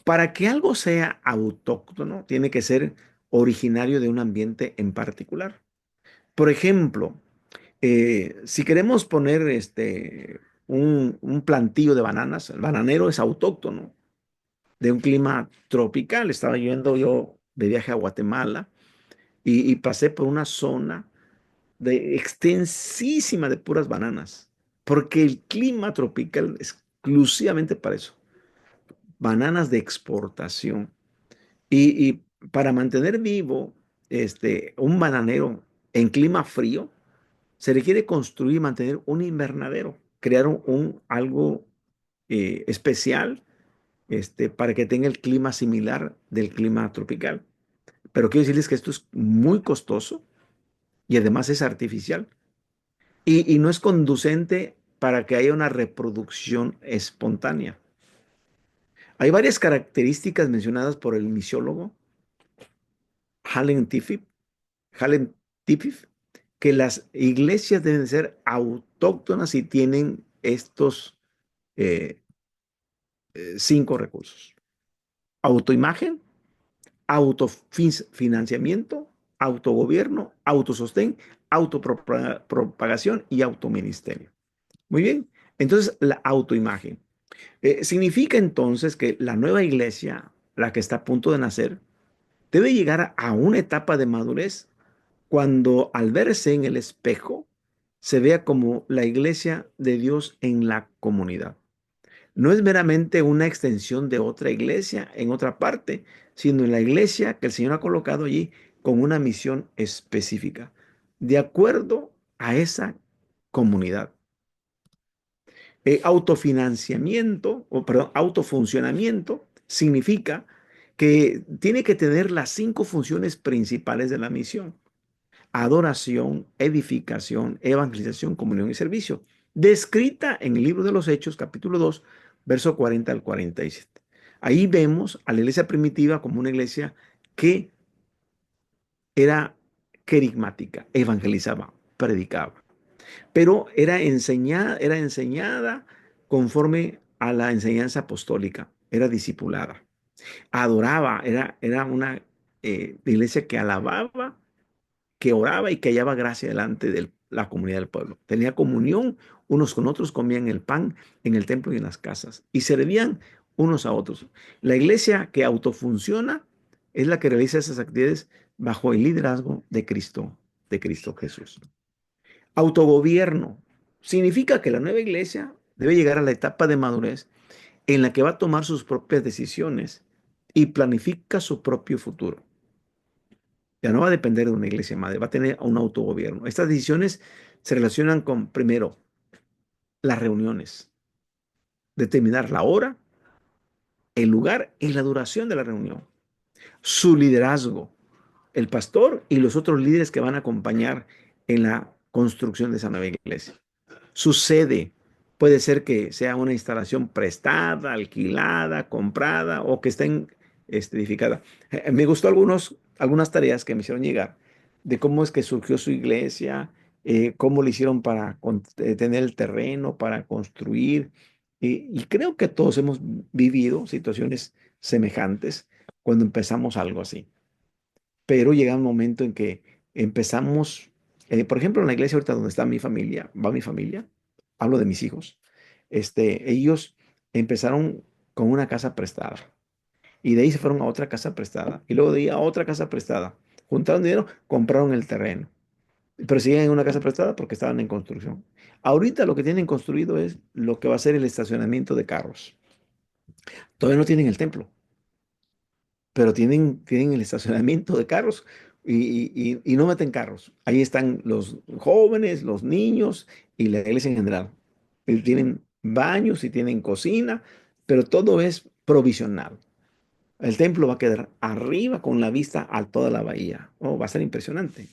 Para que algo sea autóctono, tiene que ser originario de un ambiente en particular. Por ejemplo, si queremos poner un plantío de bananas, el bananero es autóctono de un clima tropical. Estaba yendo yo de viaje a Guatemala y pasé por una zona de extensísima de puras bananas, porque el clima tropical es exclusivamente para eso, bananas de exportación. Y para mantener vivo un bananero en clima frío, se requiere construir y mantener un invernadero, crear algo especial para que tenga el clima similar del clima tropical. Pero quiero decirles que esto es muy costoso y además es artificial y no es conducente para que haya una reproducción espontánea. Hay varias características mencionadas por el misiólogo Hallen Tiffith, Hallen Tiffith, que las iglesias deben ser autóctonas y tienen estos eh, cinco recursos. Autoimagen, autofinanciamiento, autogobierno, autosostén, autopropagación y autoministerio. Muy bien. Entonces, la autoimagen. Significa entonces que la nueva iglesia, la que está a punto de nacer, debe llegar a una etapa de madurez cuando al verse en el espejo se vea como la iglesia de Dios en la comunidad. No es meramente una extensión de otra iglesia en otra parte, sino en la iglesia que el Señor ha colocado allí con una misión específica, de acuerdo a esa comunidad. Autofinanciamiento, o perdón, autofuncionamiento significa que tiene que tener las cinco funciones principales de la misión: adoración, edificación, evangelización, comunión y servicio, descrita en el libro de los Hechos, capítulo 2, verso 40 al 47. Ahí vemos a la iglesia primitiva como una iglesia que era querigmática, evangelizaba, predicaba, pero era enseñada conforme a la enseñanza apostólica, era discipulada, adoraba, era una iglesia que alababa, que oraba y que hallaba gracia delante de la comunidad del pueblo. Tenía comunión unos con otros, comían el pan en el templo y en las casas y servían unos a otros. La iglesia que autofunciona es la que realiza esas actividades bajo el liderazgo de Cristo Jesús. Autogobierno significa que la nueva iglesia debe llegar a la etapa de madurez en la que va a tomar sus propias decisiones y planifica su propio futuro. Ya no va a depender de una iglesia madre, va a tener un autogobierno. Estas decisiones se relacionan con, primero, las reuniones, determinar la hora, el lugar y la duración de la reunión, su liderazgo, el pastor y los otros líderes que van a acompañar en la construcción de esa nueva iglesia. Su sede puede ser que sea una instalación prestada, alquilada, comprada o que esté edificada. Me gustó algunas tareas que me hicieron llegar de cómo es que surgió su iglesia, cómo le hicieron para tener el terreno, para construir. Y creo que todos hemos vivido situaciones semejantes cuando empezamos algo así. Pero llega un momento en que empezamos, por ejemplo, en la iglesia ahorita donde está mi familia, va mi familia, hablo de mis hijos, ellos empezaron con una casa prestada y de ahí se fueron a otra casa prestada y luego de ahí a otra casa prestada. Juntaron dinero, compraron el terreno, pero siguen en una casa prestada porque estaban en construcción. Ahorita lo que tienen construido es lo que va a ser el estacionamiento de carros. Todavía no tienen el templo, pero tienen el estacionamiento de carros y no meten carros. Ahí están los jóvenes, los niños y la iglesia en general. Tienen baños y tienen cocina, pero todo es provisional. El templo va a quedar arriba con la vista a toda la bahía. Oh, va a ser impresionante.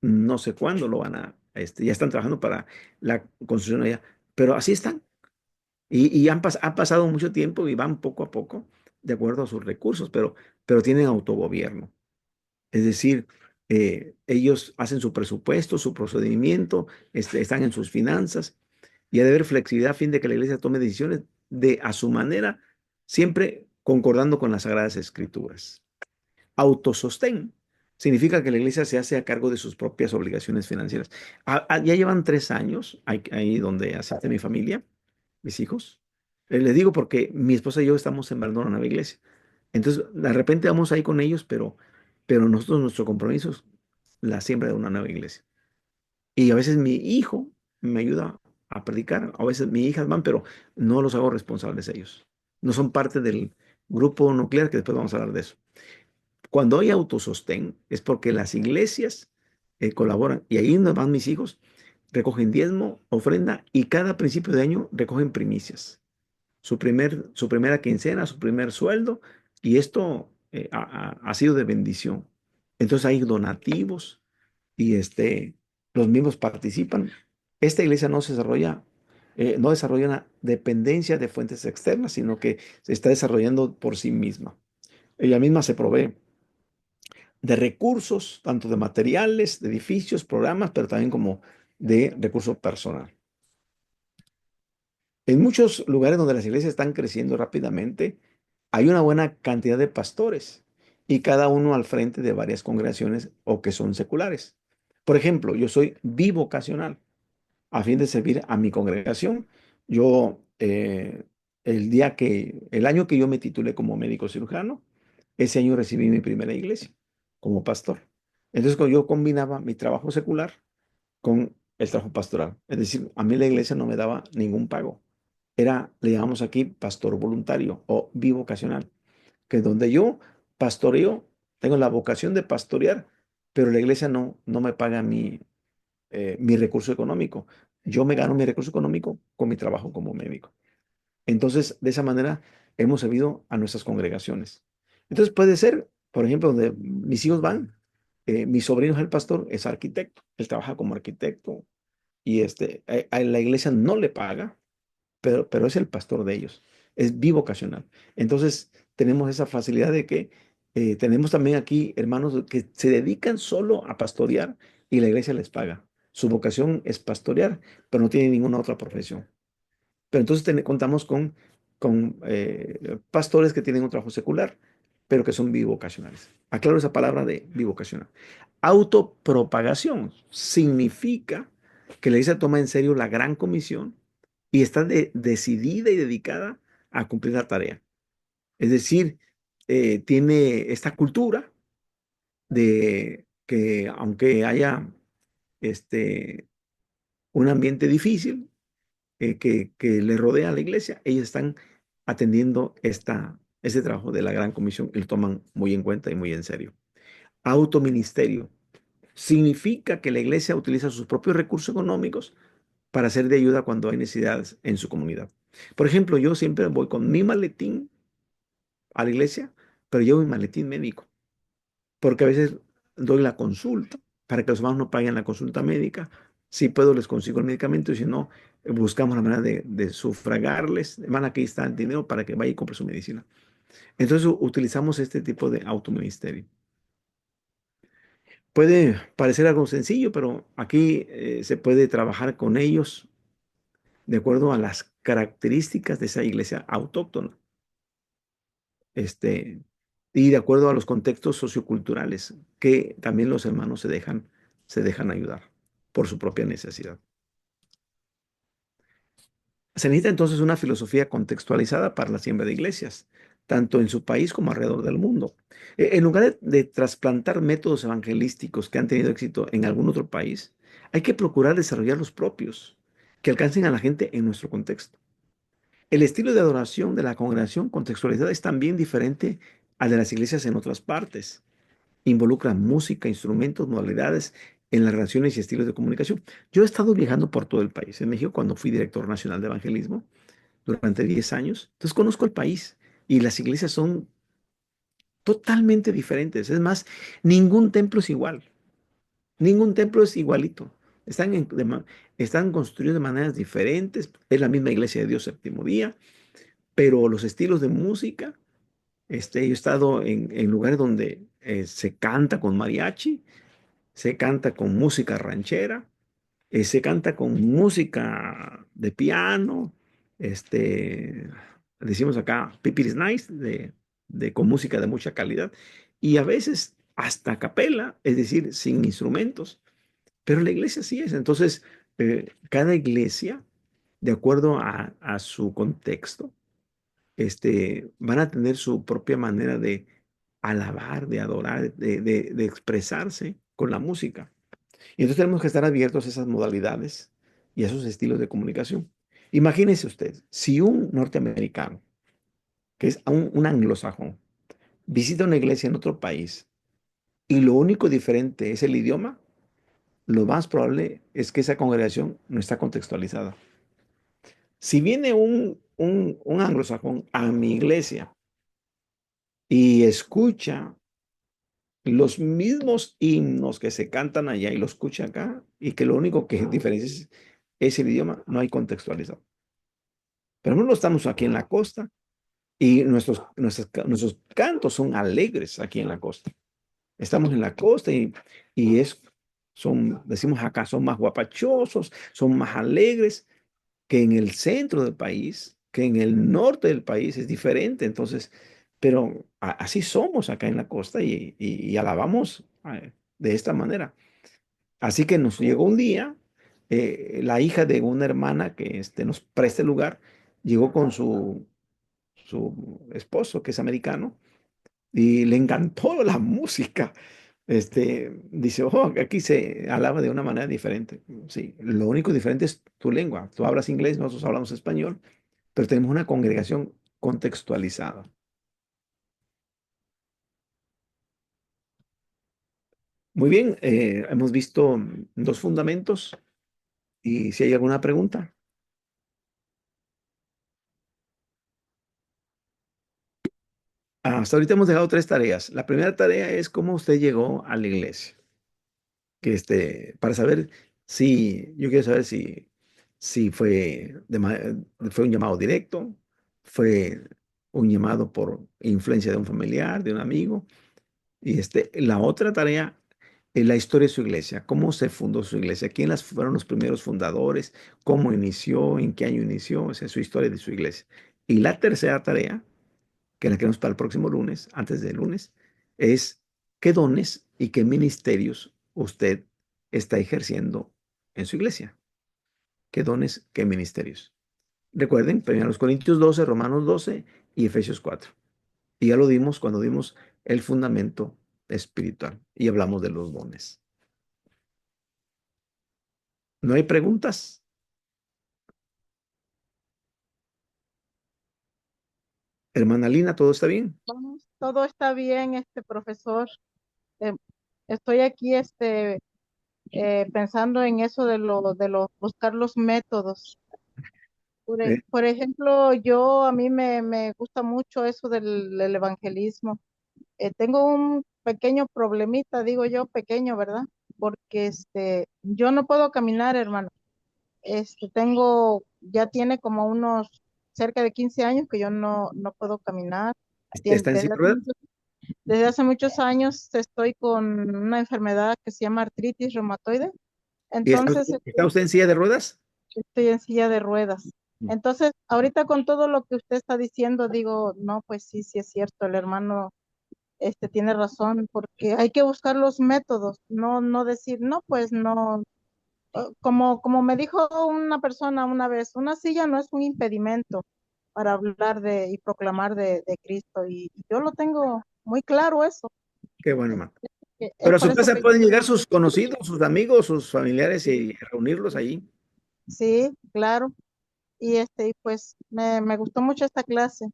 No sé cuándo lo van ya están trabajando para la construcción allá, pero así están. Y ha pasado mucho tiempo y van poco a poco de acuerdo a sus recursos, pero tienen autogobierno. Es decir, ellos hacen su presupuesto, su procedimiento, están en sus finanzas y ha de haber flexibilidad a fin de que la iglesia tome decisiones a su manera, siempre concordando con las Sagradas Escrituras. Autosostén significa que la iglesia se hace a cargo de sus propias obligaciones financieras. Ya llevan 3 años ahí donde asiste mi familia, mis hijos. Les digo porque mi esposa y yo estamos sembrando una nueva iglesia. Entonces, de repente vamos ahí con ellos, pero nosotros, nuestro compromiso es la siembra de una nueva iglesia. Y a veces mi hijo me ayuda a predicar, a veces mis hijas van, pero no los hago responsables ellos. No son parte del grupo nuclear, que después vamos a hablar de eso. Cuando hay autosostén, es porque las iglesias colaboran. Y ahí donde van mis hijos, recogen diezmo, ofrenda, y cada principio de año recogen primicias su primera quincena, su primer sueldo, y esto ha sido de bendición. Entonces hay donativos y los mismos participan. Esta iglesia no desarrolla una dependencia de fuentes externas, sino que se está desarrollando por sí misma. Ella misma se provee de recursos, tanto de materiales, de edificios, programas, pero también como de recursos personal. En muchos lugares donde las iglesias están creciendo rápidamente, hay una buena cantidad de pastores y cada uno al frente de varias congregaciones o que son seculares. Por ejemplo, yo soy bivocacional a fin de servir a mi congregación. Yo, el año que yo me titulé como médico cirujano, ese año recibí mi primera iglesia como pastor. Entonces, cuando yo combinaba mi trabajo secular con el trabajo pastoral, es decir, a mí la iglesia no me daba ningún pago. Le llamamos aquí pastor voluntario o bivocacional, que es donde yo pastoreo, tengo la vocación de pastorear, pero la iglesia no me paga mi recurso económico. Yo me gano mi recurso económico con mi trabajo como médico. Entonces, de esa manera hemos servido a nuestras congregaciones. Entonces, puede ser, por ejemplo, donde mis hijos van, mi sobrino es el pastor, es arquitecto, él trabaja como arquitecto y a la iglesia no le paga, pero es el pastor de ellos, es bivocacional. Entonces, tenemos esa facilidad de que tenemos también aquí hermanos que se dedican solo a pastorear y la iglesia les paga. Su vocación es pastorear, pero no tienen ninguna otra profesión. Pero entonces contamos con pastores que tienen un trabajo secular, pero que son bivocacionales. Aclaro esa palabra de bivocacional. Autopropagación significa que la iglesia toma en serio la gran comisión y está decidida y dedicada a cumplir la tarea. Es decir, tiene esta cultura de que aunque haya este, un ambiente difícil que le rodea a la iglesia, ellos están atendiendo este trabajo de la gran comisión y lo toman muy en cuenta y muy en serio. Autoministerio significa que la iglesia utiliza sus propios recursos económicos para ser de ayuda cuando hay necesidades en su comunidad. Por ejemplo, yo siempre voy con mi maletín a la iglesia, pero llevo mi maletín médico, porque a veces doy la consulta para que los hermanos no paguen la consulta médica. Si puedo, les consigo el medicamento y si no, buscamos la manera de sufragarles. Hermana, aquí está el dinero para que vaya y compre su medicina. Entonces utilizamos este tipo de autoministerio. Puede parecer algo sencillo, pero aquí se puede trabajar con ellos de acuerdo a las características de esa iglesia autóctona, este, y de acuerdo a los contextos socioculturales que también los hermanos se dejan ayudar por su propia necesidad. Se necesita entonces una filosofía contextualizada para la siembra de iglesias, tanto en su país como alrededor del mundo. En lugar de trasplantar métodos evangelísticos que han tenido éxito en algún otro país, hay que procurar desarrollar los propios, que alcancen a la gente en nuestro contexto. El estilo de adoración de la congregación contextualizada es también diferente al de las iglesias en otras partes. Involucra música, instrumentos, modalidades en las relaciones y estilos de comunicación. Yo he estado viajando por todo el país. En México, cuando fui director nacional de evangelismo durante 10 años, entonces conozco el país y las iglesias son totalmente diferentes. Es más, ningún templo es igual. Ningún templo es igualito. Están construidos de maneras diferentes. Es la misma iglesia de Dios séptimo día, pero los estilos de música, yo he estado en lugares donde se canta con mariachi, se canta con música ranchera, se canta con música de piano, este, decimos acá, pipiris nice, con música de mucha calidad, y a veces hasta a capela, es decir, sin instrumentos, pero la iglesia sí es. Entonces, cada iglesia, de acuerdo a su contexto, van a tener su propia manera de alabar, de adorar, de expresarse con la música. Y entonces tenemos que estar abiertos a esas modalidades y a esos estilos de comunicación. Imagínese usted, si un norteamericano, que es un anglosajón, visita una iglesia en otro país y lo único diferente es el idioma, lo más probable es que esa congregación no está contextualizada. Si viene un anglosajón a mi iglesia y escucha los mismos himnos que se cantan allá y lo escucha acá, y que lo único que diferencia es el idioma, no hay contextualizado. Pero no estamos aquí en la costa y nuestros cantos son alegres aquí en la costa. Estamos en la costa y decimos acá, son más guapachosos, son más alegres que en el centro del país, que en el norte del país es diferente. Entonces, pero así somos acá en la costa y alabamos de esta manera. Así que nos llegó un día, la hija de una hermana que nos presta el lugar, llegó con su esposo, que es americano, y le encantó la música. Dice, oh, aquí se alaba de una manera diferente. Sí, lo único diferente es tu lengua. Tú hablas inglés, nosotros hablamos español, pero tenemos una congregación contextualizada. Muy bien, hemos visto dos fundamentos y si hay alguna pregunta. Hasta ahorita hemos dejado tres tareas. La primera tarea es cómo usted llegó a la iglesia. Para saber si, yo quiero saber si fue un llamado directo, fue un llamado por influencia de un familiar, de un amigo. Y la otra tarea es la historia de su iglesia, cómo se fundó su iglesia, quiénes fueron los primeros fundadores, cómo inició, en qué año inició, o sea, su historia de su iglesia. Y la tercera tarea que la queremos para el próximo lunes, antes del lunes, es qué dones y qué ministerios usted está ejerciendo en su iglesia. ¿Qué dones, qué ministerios? Recuerden, 1 Corintios 12, Romanos 12 y Efesios 4. Y ya lo dimos cuando dimos el fundamento espiritual y hablamos de los dones. ¿No hay preguntas? Hermana Lina, ¿todo está bien? Todo está bien, profesor. Eh, Estoy aquí, pensando en eso de buscar los métodos. Eh, Por ejemplo, a mí me gusta mucho eso del evangelismo. Tengo un pequeño problemita, digo yo, pequeño, ¿verdad? Porque yo no puedo caminar, hermano. Ya tiene como unos cerca de 15 años que yo no puedo caminar. ¿Está en silla de ruedas? Desde hace muchos años estoy con una enfermedad que se llama artritis reumatoide. ¿Y Entonces, está usted en silla de ruedas? estoy en silla de ruedas. Mm. Entonces, ahorita con todo lo que usted está diciendo, digo, no, pues sí, sí es cierto, el hermano tiene razón, porque hay que buscar los métodos, no decir, no, pues no. Como me dijo una persona una vez, una silla no es un impedimento para hablar y proclamar de Cristo, y yo lo tengo muy claro eso. Qué bueno, hermano. Es Pero a por su eso casa que pueden llegar sus conocidos, sus amigos, sus familiares y reunirlos ahí. sí, claro, y pues me gustó mucho esta clase.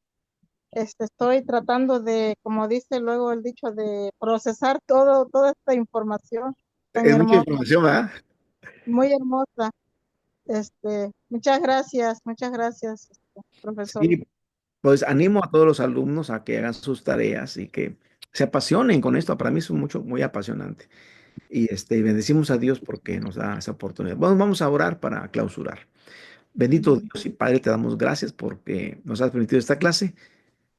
Estoy tratando de, como dice luego el dicho, de procesar toda esta información tan Es mucha hermosa, información, ¿verdad? muy hermosa. Muchas gracias, profesor. Sí, pues animo a todos los alumnos a que hagan sus tareas y que se apasionen con esto. Para mí es mucho, muy apasionante. Y bendecimos a Dios porque nos da esa oportunidad. Bueno, vamos a orar para clausurar. Bendito Dios y Padre, te damos gracias porque nos has permitido esta clase.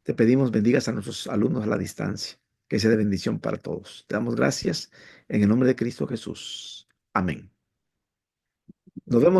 Te pedimos bendigas a nuestros alumnos a la distancia, que sea de bendición para todos. Te damos gracias en el nombre de Cristo Jesús. Amén. Nos vemos.